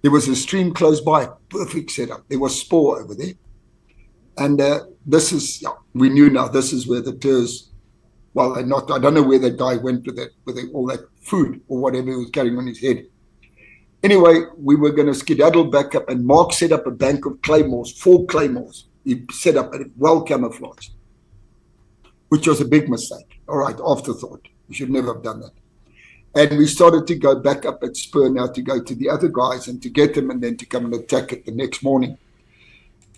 There was a stream close by, perfect setup. There was spoor over there. And we knew now this is where the terrors, well, I don't know where that guy went with all that food or whatever he was carrying on his head. Anyway, we were going to skedaddle back up, and Mark set up a bank of claymores, 4 claymores. He set up a well camouflaged, which was a big mistake. All right, afterthought. We should never have done that. And we started to go back up at spur now to go to the other guys and to get them and then to come and attack it the next morning.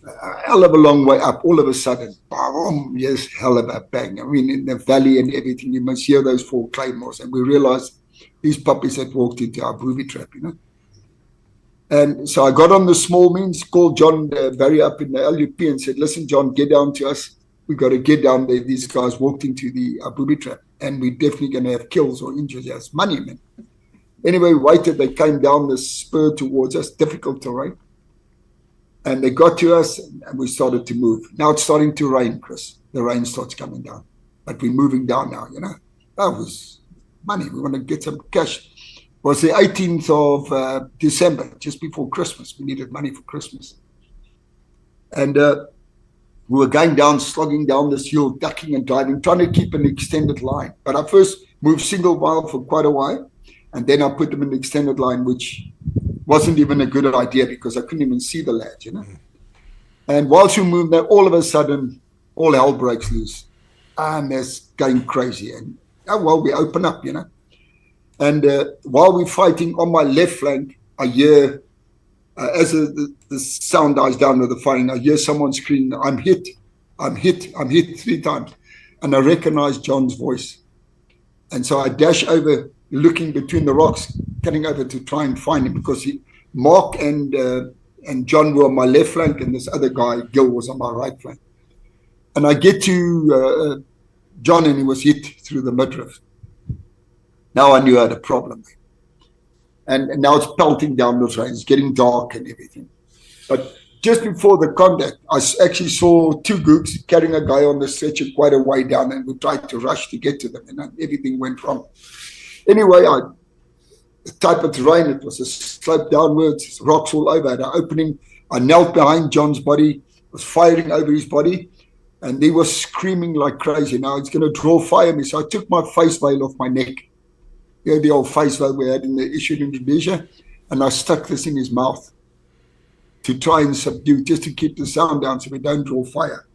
A hell of a long way up, all of a sudden, boom, yes, hell of a bang. I mean, in the valley and everything, you must hear those 4 claymores. And we realized these puppies had walked into our booby trap, you know. And so I got on the small means, called John Barry up in the LUP and said, listen, John, get down to us. We got to get down there. These guys walked into the booby trap, and we're definitely going to have kills or injuries. Yes, money, man. Anyway, we waited. They came down the spur towards us, difficult terrain. And they got to us, and we started to move. Now it's starting to rain, Chris. The rain starts coming down. But we're moving down now, you know. That was money. We want to get some cash. It was the 18th of December, just before Christmas. We needed money for Christmas. And we were going down, slogging down this hill, ducking and diving, trying to keep an extended line. But I first moved single file for quite a while, and then I put them in the extended line, which wasn't even a good idea because I couldn't even see the lads, you know. And whilst you move there, all of a sudden, all hell breaks loose. And it's going crazy. And we open up, you know. And while we're fighting on my left flank, I hear As the sound dies down with the firing, I hear someone screaming, I'm hit, I'm hit, I'm hit 3 times. And I recognize John's voice. And so I dash over, looking between the rocks, cutting over to try and find him, because Mark and John were on my left flank, and this other guy, Gil, was on my right flank. And I get to John, and he was hit through the midriff. Now I knew I had a problem. And now it's pelting down the rain. It's getting dark and everything. But just before the contact, I actually saw 2 gooks carrying a guy on the stretcher quite a way down, and we tried to rush to get to them, and everything went wrong. Anyway, the type of terrain, it was a slope downwards, rocks all over, had an opening. I knelt behind John's body, was firing over his body, and he was screaming like crazy. Now it's going to draw fire me. So I took my face veil off my neck. You know, the old face veil we had issued in Rhodesia, and I stuck this in his mouth to try and subdue, just to keep the sound down so we don't draw fire.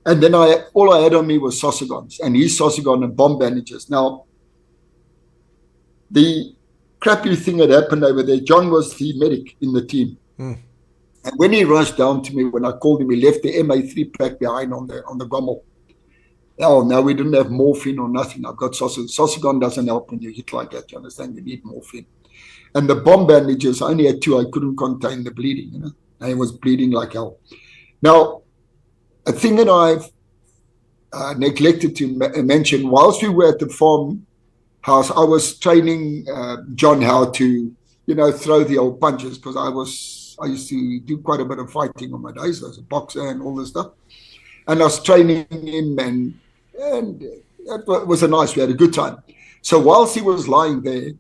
And then all I had on me was sausagons, and his sausagon and bomb bandages. Now, the crappy thing that happened over there, John was the medic in the team. And when he rushed down to me, when I called him, he left the MA3 pack behind on the Gommel. Oh, no, we didn't have morphine or nothing. I've got sausage. Sausagon doesn't help when you hit like that, you understand? You need morphine. And the bomb bandages, I only had 2. I couldn't contain the bleeding, you know. And it was bleeding like hell. Now, a thing that I've neglected to mention, whilst we were at the farmhouse, I was training John how to, you know, throw the old punches, because I used to do quite a bit of fighting on my days. I was a boxer and all this stuff. And I was training him, and it was we had a good time. So whilst he was lying there,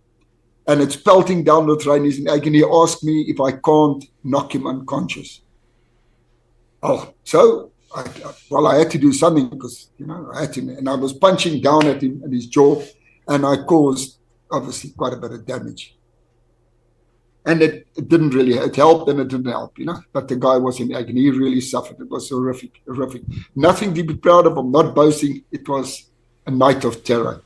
and it's pelting down with rain, he's in agony, he asked me if I can't knock him unconscious. Oh, so I had to do something, because, you know, I had to, and I was punching down at him, at his jaw, and I caused, obviously, quite a bit of damage. And it didn't really, it helped and it didn't help, you know. But the guy was in agony. He really suffered. It was horrific, horrific. Nothing to be proud of. I'm not boasting. It was a night of terror.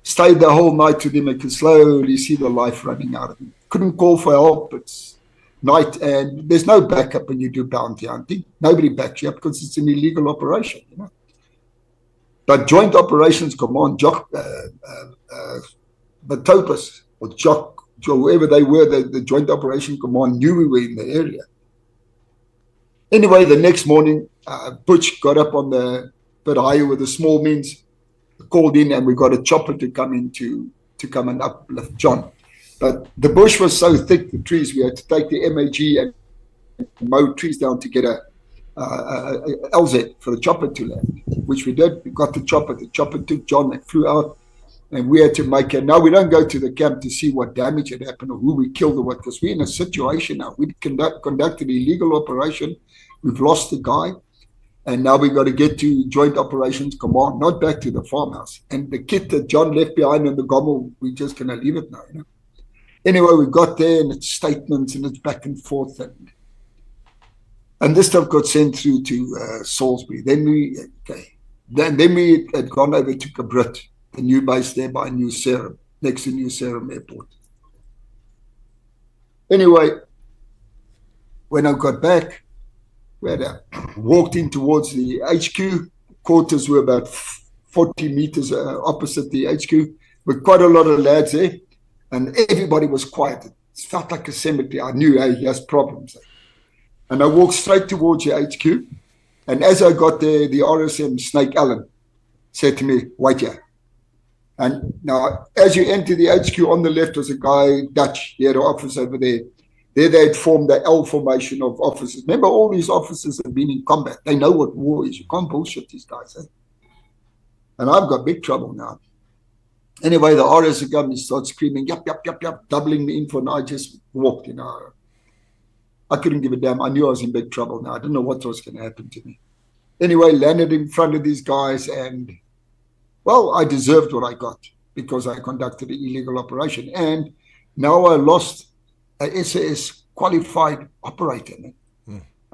Stayed the whole night with him. I could slowly see the life running out of him. Couldn't call for help. It's night, and there's no backup when you do bounty hunting. Nobody backs you up, because it's an illegal operation, you know. But Joint Operations Command, Batopus, or Jock, whoever they were, the Joint Operation Command knew we were in the area. Anyway, the next morning, Butch got up on the bit higher with the small means, called in, and we got a chopper to come in to come and uplift John. But the bush was so thick, the trees, we had to take the MAG and mow trees down to get a LZ for the chopper to land, which we did. We got the chopper took John and flew out. And we had to make it. Now, we don't go to the camp to see what damage had happened or who we killed or what, because we're in a situation now. We conducted an illegal operation. We've lost the guy. And now we've got to get to Joint Operations Command, not back to the farmhouse. And the kit that John left behind in the Gommel, we're just going to leave it now, you know. Anyway, we got there, and it's statements, and it's back and forth. And this stuff got sent through to Salisbury. Then we had gone over to Cabrit, the new base there by New Serum, next to New Serum Airport. Anyway, when I got back, we had walked in towards the HQ. Quarters were about 40 meters opposite the HQ, with quite a lot of lads there, and everybody was quiet. It felt like a cemetery. I knew, hey, he has problems. And I walked straight towards the HQ, and as I got there, the RSM, Snake Allen, said to me, wait here. And now, as you enter the HQ, on the left was a guy, Dutch, he had an office over there. There they had formed the L formation of officers. Remember, all these officers have been in combat. They know what war is. You can't bullshit these guys. Eh? And I've got big trouble now. Anyway, the RSM government started screaming, yap, yap, yap, yap, doubling the info, and I just walked, you know. I couldn't give a damn. I knew I was in big trouble now. I didn't know what was going to happen to me. Anyway, landed in front of these guys, and well, I deserved what I got because I conducted an illegal operation. And now I lost a SAS qualified operator.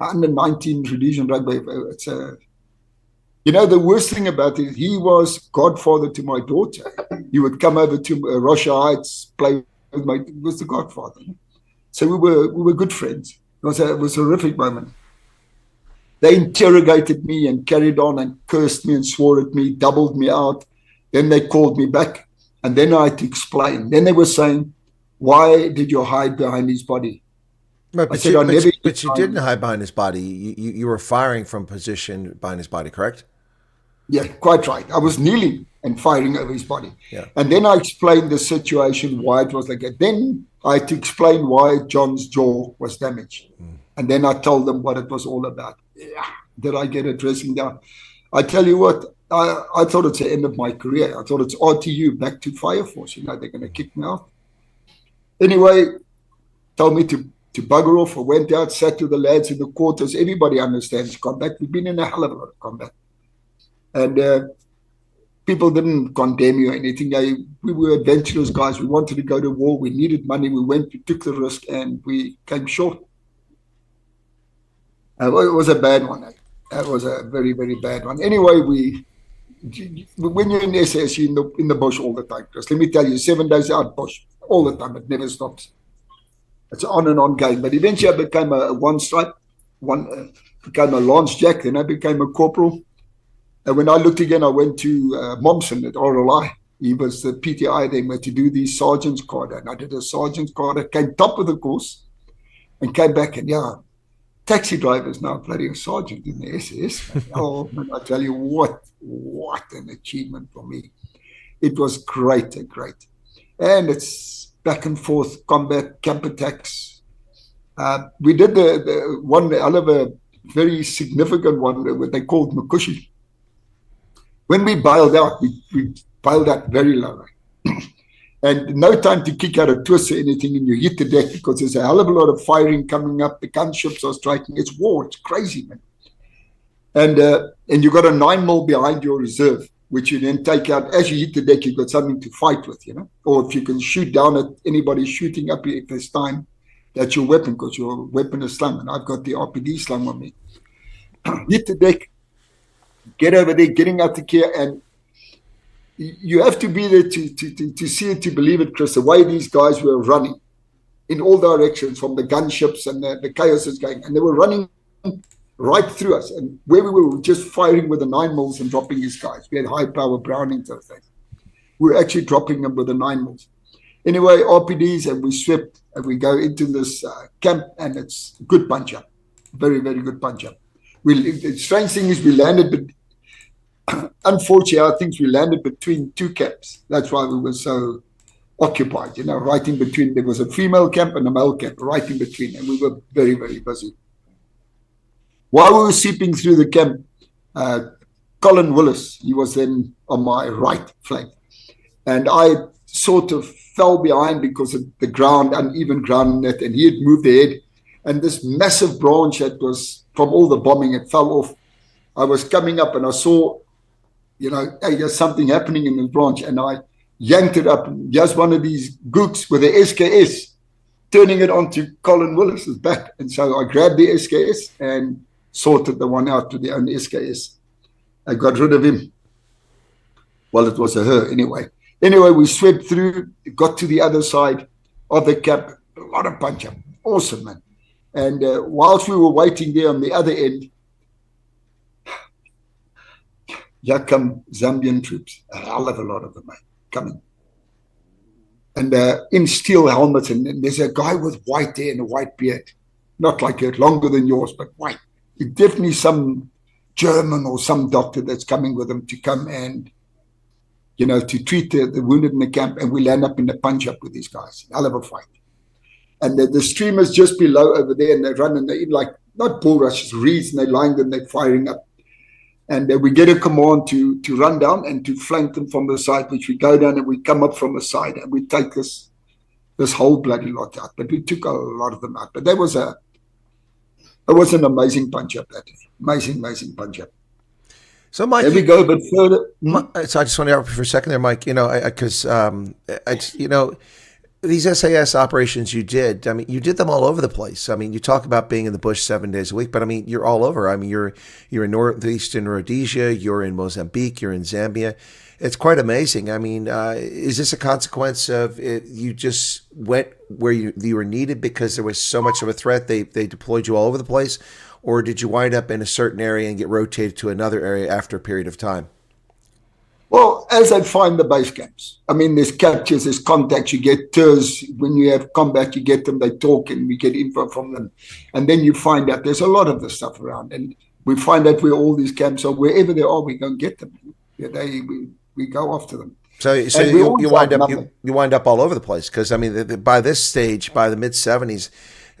Under 19 Rhodesian rugby. It's you know, the worst thing about it, he was godfather to my daughter. He would come over to Rocha Heights, play with my, he was the godfather. So we were good friends. It was a horrific moment. They interrogated me and carried on and cursed me and swore at me, doubled me out. Then they called me back, and then I had to explain. Then they were saying, "Why did you hide behind his body?" Right, I said, but you didn't hide behind his body. You were firing from position behind his body, correct? Yeah, quite right. I was kneeling and firing over his body. Yeah. And then I explained the situation, why it was like that. Then I had to explain why John's jaw was damaged. And then I told them what it was all about. Yeah. Did I get a dressing down? I tell you what, I thought it's the end of my career. I thought it's RTU, back to Fire Force. They're going to kick me out. Anyway, told me to bugger off. I went out, sat to the lads in the quarters. Everybody understands combat. We've been in a hell of a lot of combat. And people didn't condemn you or anything. We were adventurous guys. We wanted to go to war. We needed money. We went, we took the risk, and we came short. It was a bad one. It was a very, very bad one. Anyway, when you're in SS, you're in the bush all the time, Chris. Let me tell you, 7 days out bush, all the time. It never stops. It's an on and on game. But eventually I became a one stripe, became a lance jack, then I became a corporal. And when I looked again, I went to Momsen at RLI. He was the PTI then, where to do the sergeant's card. And I did a sergeant's card. I came top of the course and came back. And taxi drivers now bloody a sergeant in the SS. Oh, man, I tell you what an achievement for me. It was great. And it's back and forth combat, camp attacks. We did the one, a very significant one, what they called Makushi. When we bailed out, we bailed out very low. And no time to kick out a twist or anything, and you hit the deck because there's a hell of a lot of firing coming up. The gunships are striking. It's war. It's crazy, man. And you got a 9mm behind your reserve, which you then take out. As you hit the deck, you've got something to fight with, Or if you can shoot down at anybody shooting up you if there's time, that's your weapon, because your weapon is slung. And I've got the RPD slung on me. Hit the deck. Get over there, getting out the gear, and you have to be there to see it, to believe it, Chris. The way these guys were running in all directions from the gunships and the chaos is going, and they were running right through us. And where we were just firing with the 9mm and dropping these guys. We had high power Brownings and things. We were actually dropping them with the 9mm. Anyway, RPDs, and we swept, and we go into this camp, and it's good punch up, very, very good punch up. The strange thing is we landed, but unfortunately, I think we landed between two camps. That's why we were so occupied, right in between. There was a female camp and a male camp, right in between, and we were very, very busy. While we were sweeping through the camp, Colin Willis, he was then on my right flank, and I sort of fell behind because of the ground, uneven ground, and he had moved ahead, and this massive branch that was from all the bombing, it fell off. I was coming up and I saw, hey, there's something happening in the branch, and I yanked it up. And just one of these gooks with the SKS, turning it onto Colin Willis's back. And so I grabbed the SKS and sorted the one out to the own SKS. I got rid of him. Well, it was a her anyway. Anyway, we swept through, got to the other side of the camp. A lot of punch up. Awesome, man. And whilst we were waiting there on the other end, here come Zambian troops, a hell of a lot of them, mate, coming. And in steel helmets, and there's a guy with white hair and a white beard, not like it, longer than yours, but white. Definitely some German or some doctor that's coming with them to come and, to treat the wounded in the camp, and we land up in the punch-up with these guys. Hell of a fight. And the stream is just below over there, and they run, and they're in like, not bull rushes, reeds, and they're lying them, they're firing up. And we get a command to run down and to flank them from the side, which we go down and we come up from the side, and we take this whole bloody lot out. But we took a lot of them out. But it was an amazing punch-up that day. Amazing punch-up. So, Mike, we go a bit further. So I just want to interrupt you for a second there, Mike. Because these SAS operations you did, I mean, you did them all over the place. I mean, you talk about being in the bush 7 days a week, but I mean, you're all over. I mean, you're in northeastern Rhodesia, you're in Mozambique, you're in Zambia. It's quite amazing. I mean, is this a consequence of it? You just went where you were needed because there was so much of a threat? They deployed you all over the place, or did you wind up in a certain area and get rotated to another area after a period of time? Well, as I find the base camps, I mean, there's captures, there's contacts, you get tours. When you have combat, you get them, they talk, and we get info from them. And then you find out there's a lot of this stuff around. And we find out where all these camps are. Wherever they are, we go and get them. We go after them. So you wind up all over the place because, I mean, by this stage, by the mid-'70s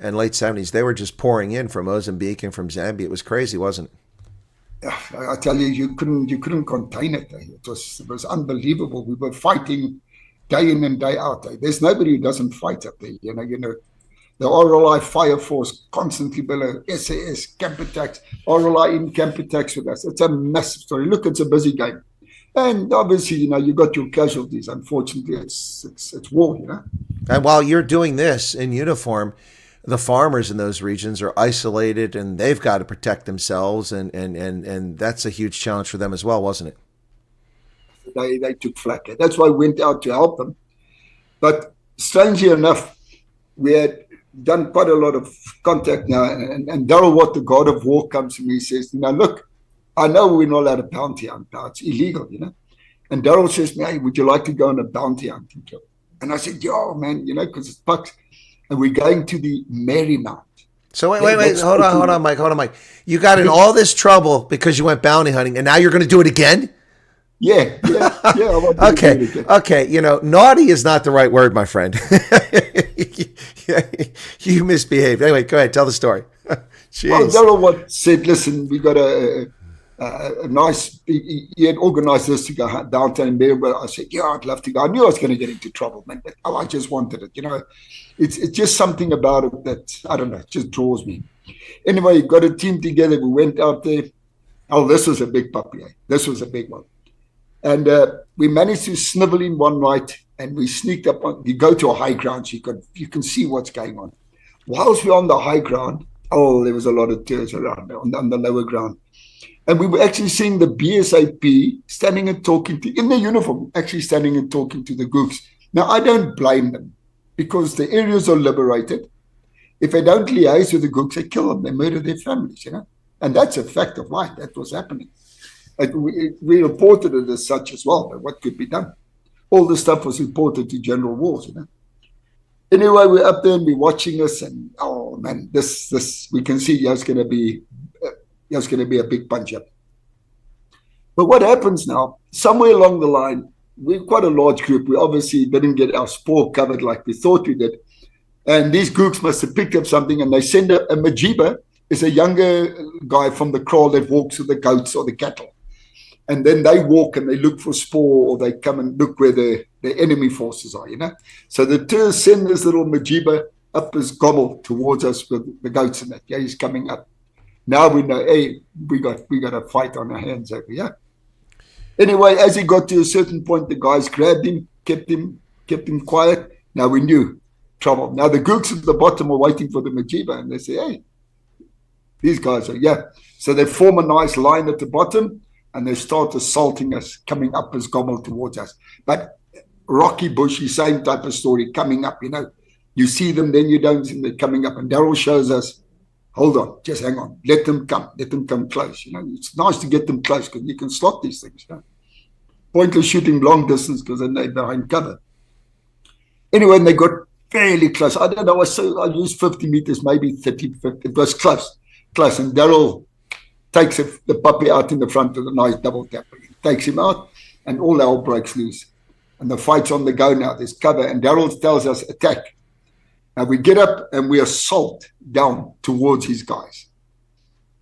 and late '70s, they were just pouring in from Mozambique and from Zambia. It was crazy, wasn't it? I tell you, you couldn't contain it. It was unbelievable. We were fighting day in and day out. There's nobody who doesn't fight up there. You know, the RLI Fire Force constantly below, SAS, camp attacks, RLI in camp attacks with us. It's a massive story. Look, it's a busy game. And obviously, you know, you got your casualties. Unfortunately, it's war, you know. And while you're doing this in uniform, the farmers in those regions are isolated and they've got to protect themselves, and that's a huge challenge for them as well, wasn't it? They took flak. That's why we went out to help them. But strangely enough, we had done quite a lot of contact now, and Daryl Watt, the God of War, comes to me and says, "Now look, I know we're not allowed a bounty hunt now. It's illegal, you know." And Daryl says to me, "Hey, would you like to go on a bounty hunting trip?" And I said, "Yeah, man, you know, because it's bucks." And we're going to the Marymount. So wait, hold on, Mike. You got in all this trouble because you went bounty hunting, and now you're going to do it again? Yeah. Okay. You know, naughty is not the right word, my friend. You misbehaved. Anyway, go ahead, tell the story. Jeez. Well, Daryl Watt said, "Listen, we got a nice." He had organized us to go downtown in Marymount. I said, "Yeah, I'd love to go." I knew I was going to get into trouble, man, but I just wanted it, you know. It's just something about it that, I don't know, it just draws me. Anyway, got a team together. We went out there. Oh, this was a big puppy. This was a big one. And we managed to snivel in one night, and we sneaked up on. You go to a high ground, so you can see what's going on. Whilst we're on the high ground, there was a lot of tours around on the lower ground. And we were actually seeing the BSAP standing and talking in their uniform, actually standing and talking to the gooks. Now, I don't blame them, because the areas are liberated. If they don't liaise with the gooks, they kill them, they murder their families, you know. And that's a fact of life. That was happening. We reported it as such as well, but what could be done? All this stuff was reported to General Wars, you know. Anyway, we're up there and we're watching this, and oh man, this we can see there's going to be a big punch up. But what happens now? Somewhere along the line, we're quite a large group. We obviously didn't get our spoor covered like we thought we did. And these gooks must have picked up something, and they send a Majiba, is a younger guy from the kraal that walks with the goats or the cattle. And then they walk and they look for spoor, or they come and look where the enemy forces are, you know. So the tourists send this little Majiba up his gobble towards us with the goats and that. Yeah, he's coming up. Now we know, hey, we got a fight on our hands over here. Anyway, as he got to a certain point, the guys grabbed him, kept him quiet. Now we knew trouble. Now the gooks at the bottom are waiting for the Majiba, and they say, "Hey, these guys are, yeah." So they form a nice line at the bottom, and they start assaulting us, coming up as gobble towards us. But rocky, bushy, same type of story, coming up, you know. You see them, then you don't see them coming up. And Daryl shows us, hold on, just hang on. Let them come close. You know, it's nice to get them close because you can slot these things. You know? Pointless shooting long distance because then they're behind cover. Anyway, and they got fairly close. I don't know, I used 50 meters, maybe 30, 50. It was close. And Daryl takes the puppy out in the front with a nice double tap. He takes him out, and all hell breaks loose. And the fight's on the go now. There's cover, and Daryl tells us, attack. Now we get up and we assault down towards his guys.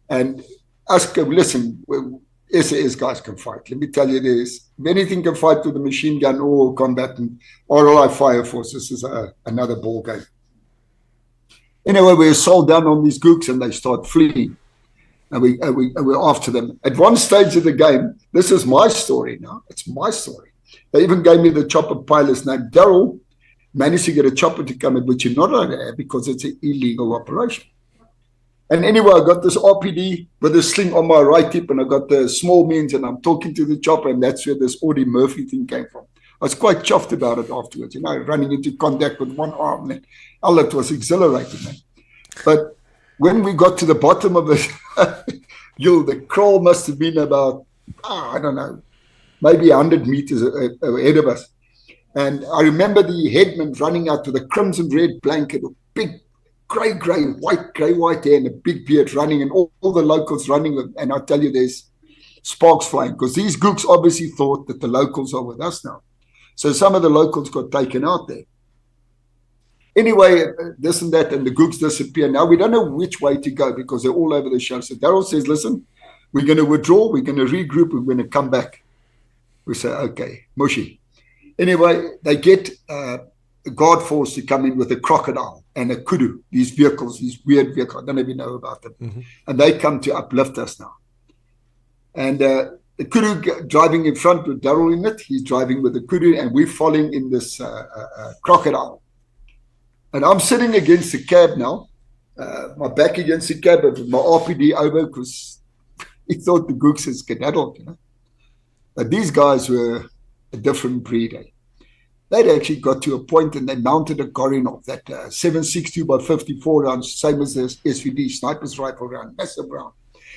And us go, listen, SAS guys can fight. Let me tell you this. If anything can fight with a machine gun or combatant, RLI Fire Force, this is another ball game. Anyway, we assault down on these gooks and they start fleeing. And we're after them. At one stage of the game, this is my story now. It's my story. They even gave me the chopper pilot's name. Daryl managed to get a chopper to come in, which you're not allowed to have because it's an illegal operation. And anyway, I got this RPD with a sling on my right hip, and I got the small means, and I'm talking to the chopper, and that's where this Audie Murphy thing came from. I was quite chuffed about it afterwards, running into contact with one arm. And all it was exhilarating, man. But when we got to the bottom of the hill, the crawl must have been about, I don't know, maybe 100 meters ahead of us. And I remember the headman running out with a crimson red blanket, a big grey, white hair and a big beard running, and all the locals running. And I tell you, there's sparks flying because these gooks obviously thought that the locals are with us now. So some of the locals got taken out there. Anyway, this and that, and the gooks disappear. Now we don't know which way to go because they're all over the show. So Daryl says, listen, we're going to withdraw, we're going to regroup, we're going to come back. We say, okay, mushy. Anyway, they get a guard force to come in with a crocodile and a kudu, these vehicles, these weird vehicles. I don't even know about them. Mm-hmm. And they come to uplift us now. And the kudu driving in front with Daryl in it, he's driving with the kudu, and we're following in this crocodile. And I'm sitting against the cab now, my back against the cab, with my RPD over because he thought the gooks had skedaddled, But these guys were a different breed. They'd actually got to a point and they mounted a Gorinov, that 7.62 by 54 rounds, same as the SVD sniper's rifle round, massive round.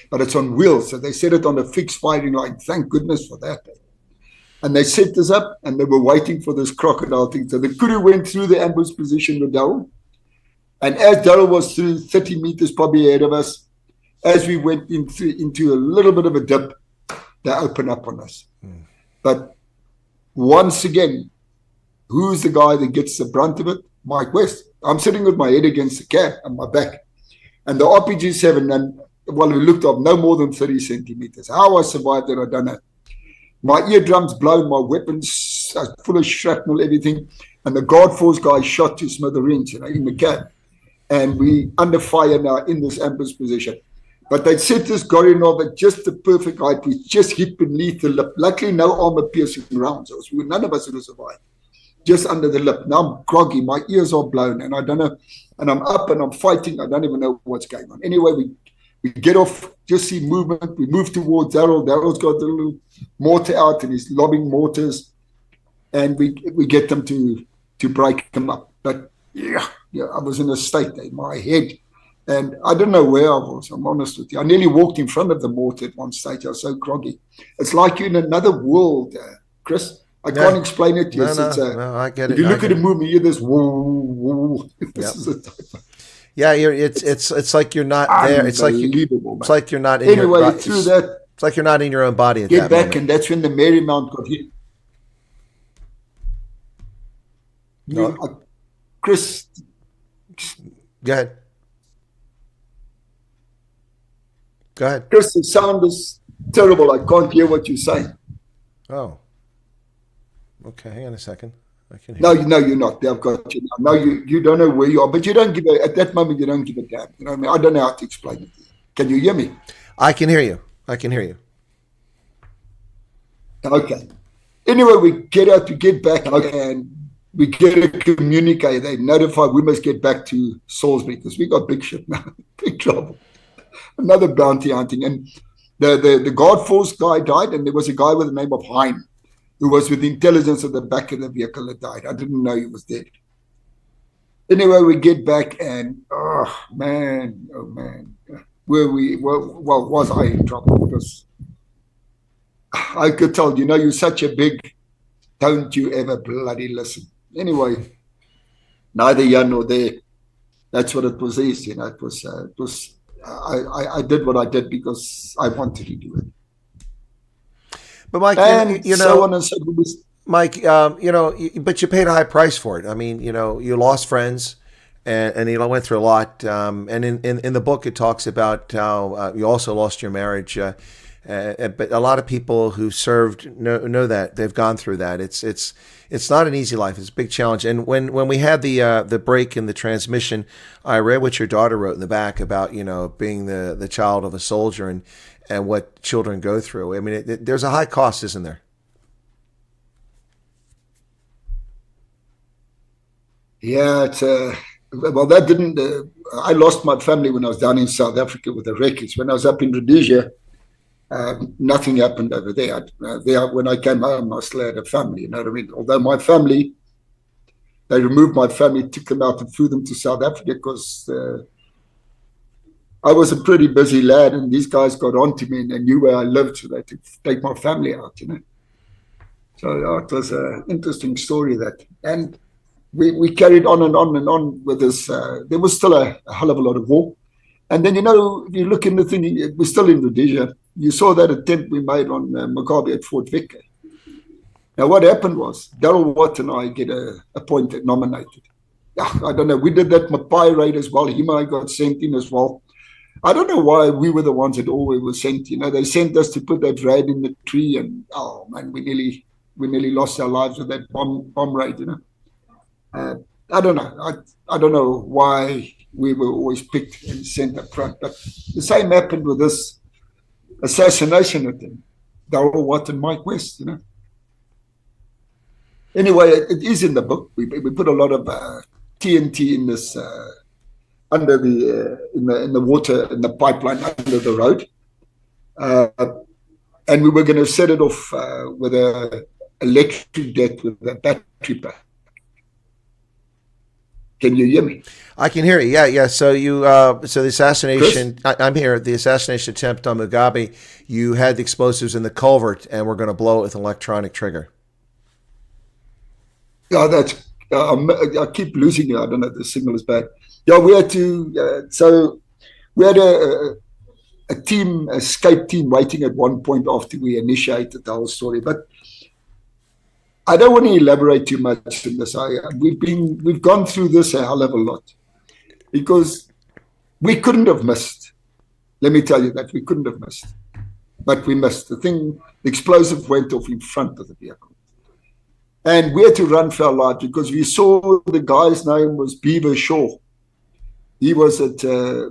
But it's on wheels, so they set it on a fixed firing line. Thank goodness for that. And they set this up, and they were waiting for this crocodile thing. So the kudu went through the ambush position with Daryl. And as Daryl was through 30 meters probably ahead of us, as we went into a little bit of a dip, they opened up on us. But once again, who's the guy that gets the brunt of it? Mike West. I'm sitting with my head against the cab on my back. And the RPG-7, and well, we looked up no more than 30 centimeters. How I survived it, I don't know. My eardrums blown, my weapons are full of shrapnel, everything. And the guard force guy shot to smithereens, in the cab. And we under fire now in this ambush position. But they'd set this Gorinov at just the perfect height. We just hit beneath the lip. Luckily, no armor-piercing rounds. None of us would have survived. Just under the lip. Now I'm groggy. My ears are blown. And I don't know. And I'm up and I'm fighting. I don't even know what's going on. Anyway, we get off, just see movement. We move towards Daryl. Daryl's got a little mortar out and he's lobbing mortars. And we get them to break them up. But yeah, I was in a state there. My head. And I don't know where I was, I'm honest with you. I nearly walked in front of the mortar at one stage. I was so groggy. It's like you're in another world, Chris. I can't explain it to you. No, I get it. If you look at a movie, you hear this woo, woo. This is a type of... Yeah, it's like you're not there. It's like you're not in anyway, your through that. It's like you're not in your own body at get that back, moment. And that's when the Marymount got hit. No. Chris, go ahead. Go ahead. Chris, the sound is terrible. I can't hear what you're saying. Oh. Okay, hang on a second. I can hear No, you're not. They've got you now. No, you don't know where you are, but you don't give at that moment. You don't give a damn. You know what I mean? I don't know how to explain it. Can you hear me? I can hear you. Okay. Anyway, we get out to get back, and we get a communique. They notify we must get back to Salisbury because we got big shit now, big trouble. Another bounty hunting, and the guard force guy died, and there was a guy with the name of Hein, who was with intelligence at the back of the vehicle that died. I didn't know he was dead. Anyway, we get back, and oh man, was I in trouble? Because I could tell, you're such a big, don't you ever bloody listen. Anyway, neither here nor there. That's what it was. It was. I did what I did because I wanted to do it. But Mike, and so on and so forth. Mike, but you paid a high price for it. I mean, you lost friends, and you went through a lot. And in the book, it talks about how you also lost your marriage. But a lot of people who served know that they've gone through that. It's not an easy life. It's a big challenge. And when we had the break in the transmission, I read what your daughter wrote in the back about being the child of a soldier and what children go through. I mean, there's a high cost, isn't there? Yeah, it's well, that didn't. I lost my family when I was down in South Africa with the Rekkies. When I was up in Rhodesia, nothing happened over there. When I came home, I still had a family. You know what I mean? Although my family, they removed my family, took them out and flew them to South Africa because I was a pretty busy lad, and these guys got onto me and they knew where I lived, so they had to take my family out. You know, so it was an interesting story that and. We carried on and on and on with this. There was still a hell of a lot of war. And then, you know, if you look in the thing, we're still in Rhodesia. You saw that attempt we made on Mugabe at Fort Vic. Now, what happened was Darryl Watt and I get appointed, nominated. I don't know. We did that Mapai raid as well. Him and I got sent in as well. I don't know why we were the ones that always were sent. You know, they sent us to put that raid in the tree, and oh man, we nearly lost our lives with that bomb raid. You know. I don't know. I don't know why we were always picked and sent up front, but the same happened with this assassination attempt. Darryl Watt and Mike West, you know. Anyway, it is in the book. We put a lot of TNT in this under the in the water in the pipeline under the road, and we were going to set it off with a electric jet with a battery pack. Can you hear me? I can hear you. Yeah. So so the assassination. I'm here. The assassination attempt on Mugabe. You had the explosives in the culvert, and we're going to blow it with an electronic trigger. Yeah, that's. I keep losing you. I don't know. The signal is bad. Yeah, we had to. So we had a team, a Skype team, waiting at one point after we initiated the whole story, but. I don't want to elaborate too much on this. We've gone through this a hell of a lot because we couldn't have missed. Let me tell you that we couldn't have missed, but we missed. The explosive went off in front of the vehicle, and we had to run for our life because we saw the guy's name was Beaver Shaw. He was at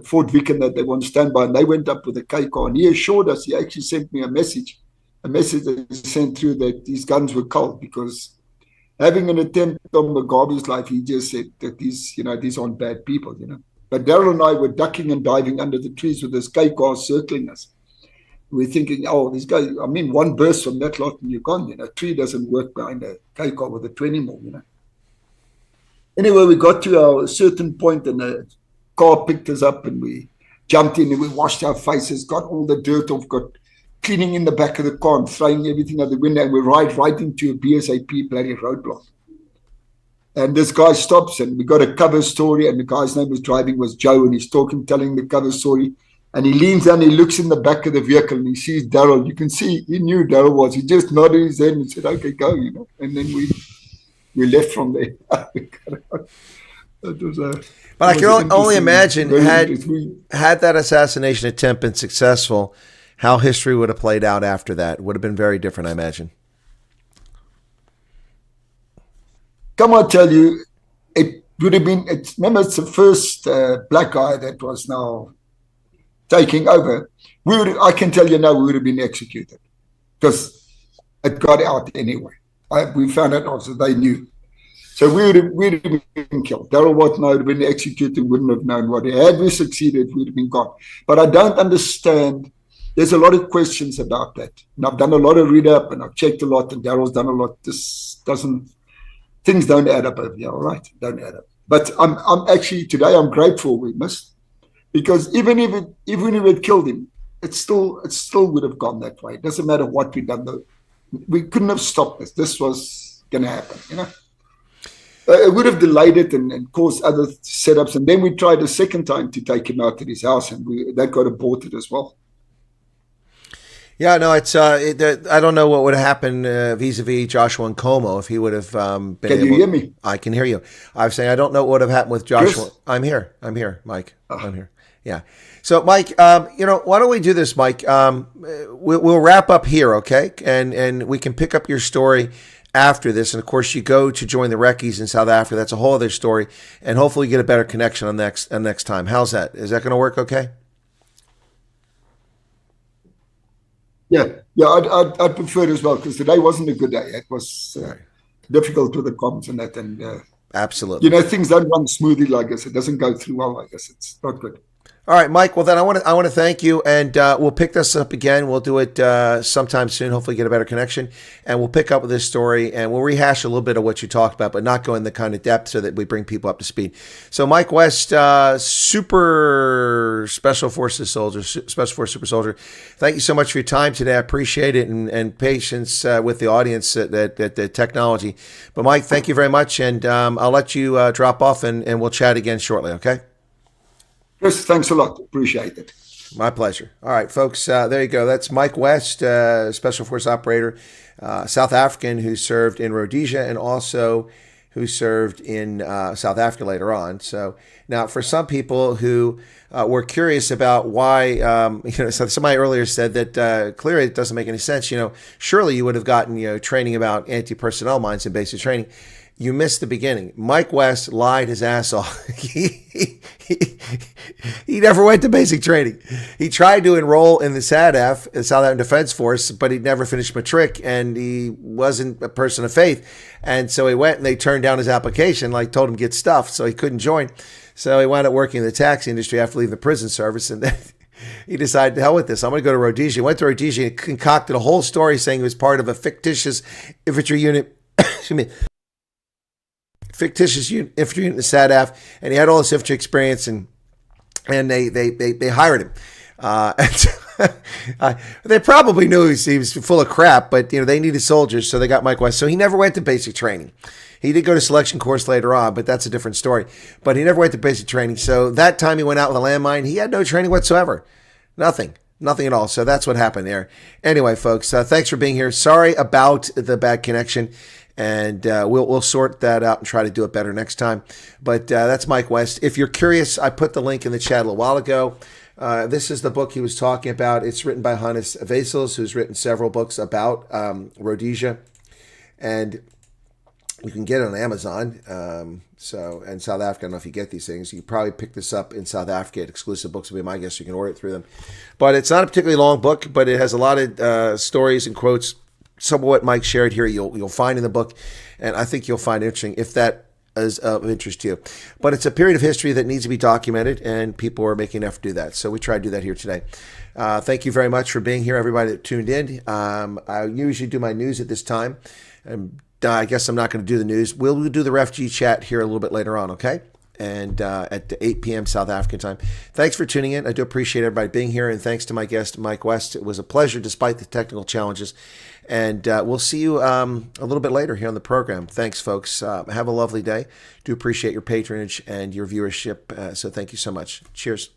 Fort Vic that they were on standby, and they went up with a K car, and he assured us. He actually sent me a message that he sent through that these guns were cold because having an attempt on Mugabe's life, he just said that these aren't bad people, you know. But Darryl and I were ducking and diving under the trees with this K car circling us. We're thinking, oh, this guy, I mean, one burst from that lot and you're gone, you know. A tree doesn't work behind a K car with a 20 mil, you know. Anyway, we got to a certain point and the car picked us up and we jumped in and we washed our faces, got all the dirt off, got cleaning in the back of the car and throwing everything out the window, and we ride right into a BSAP bloody roadblock. And this guy stops, and we got a cover story, and the guy's name was Joe, and he's telling the cover story, and he leans down, he looks in the back of the vehicle, and he sees Darryl. You can see he knew Darryl was. He just nodded his head and said, "Okay, go," you know. And then we left from there. That was but I can only imagine had that assassination attempt been successful, how history would have played out after that. Would have been very different, I imagine. Come on, tell you, it would have been. Remember, it's the first black guy that was now taking over. I can tell you now, we would have been executed because it got out anyway. We found out also they knew. So we would have been killed. Darryl Watt and I would have been executed, wouldn't have known what. Had we succeeded, we would have been gone. But I don't understand. There's a lot of questions about that. And I've done a lot of read up and I've checked a lot and Darryl's done a lot. Things don't add up over here, all right? Don't add up. But I'm actually, today I'm grateful we missed because even if it killed him, it still would have gone that way. It doesn't matter what we've done though. We couldn't have stopped this. This was going to happen, you know? It would have delayed it and caused other setups. And then we tried a second time to take him out at his house and that got aborted as well. Yeah, no, it's I don't know what would have happened vis-a-vis Joshua Nkomo if he would have been Can you hear me? I can hear you. I was saying I don't know what would have happened with Joshua. Chris? I'm here, Mike. I'm here. Yeah. So, Mike, why don't we do this, Mike? We'll wrap up here, okay? And we can pick up your story after this. And, of course, you go to join the Rekkies in South Africa. That's a whole other story. And hopefully you get a better connection on next time. How's that? Is that going to work okay? Yeah, I'd prefer it as well because today wasn't a good day. It was difficult with the comms and that. And Absolutely. Things don't run smoothly like this. It doesn't go through well like this. It's not good. All right, Mike. Well, then I want to thank you, and we'll pick this up again. We'll do it sometime soon. Hopefully, get a better connection, and we'll pick up with this story, and we'll rehash a little bit of what you talked about, but not go in the kind of depth so that we bring people up to speed. So, Mike West, super special forces soldier, special force super soldier. Thank you so much for your time today. I appreciate it, and patience with the audience at the technology. But, Mike, thank you very much, and I'll let you drop off, and we'll chat again shortly. Okay. Chris, thanks a lot. Appreciate it. My pleasure. All right, folks, there you go. That's Mike West, Special Force Operator, South African, who served in Rhodesia and also who served in South Africa later on. So now for some people who were curious about why, so somebody earlier said that clearly it doesn't make any sense. Surely you would have gotten, training about anti-personnel mines in basic training. You missed the beginning. Mike West lied his ass off. He never went to basic training. He tried to enroll in the SADF, the South African Defense Force, but he'd never finished matric, and he wasn't a person of faith. And so he went, and they turned down his application, told him to get stuffed, so he couldn't join. So he wound up working in the taxi industry after leaving the prison service, and then he decided, to hell with this, I'm going to go to Rhodesia. He went to Rhodesia and concocted a whole story saying he was part of a fictitious infantry unit. Excuse me. Fictitious infantry unit in the SADF, and he had all this infantry experience, and they hired him. They probably knew he was full of crap, but they needed soldiers, so they got Mike West. So he never went to basic training. He did go to selection course later on, but that's a different story. But he never went to basic training. So that time he went out with a landmine, he had no training whatsoever. Nothing at all. So that's what happened there. Anyway, folks, thanks for being here. Sorry about the bad connection. And we'll sort that out and try to do it better next time. But that's Mike West. If you're curious, I put the link in the chat a little while ago. This is the book he was talking about. It's written by Hannes Vesels, who's written several books about Rhodesia. And you can get it on Amazon. And South Africa, I don't know if you get these things. You can probably pick this up in South Africa at Exclusive Books will be my guess. You can order it through them. But it's not a particularly long book, but it has a lot of stories and quotes. Some of what Mike shared here you'll find in the book, and I think you'll find interesting if that is of interest to you. But it's a period of history that needs to be documented, and people are making an effort to do that. So we try to do that here today. Thank you very much for being here, everybody that tuned in. I usually do my news at this time, and I guess I'm not going to do the news. We'll do the refugee chat here a little bit later on, okay? And at 8 p.m. South African time. Thanks for tuning in. I do appreciate everybody being here, and thanks to my guest, Mike West. It was a pleasure despite the technical challenges. And we'll see you a little bit later here on the program. Thanks, folks. Have a lovely day. Do appreciate your patronage and your viewership. So thank you so much. Cheers.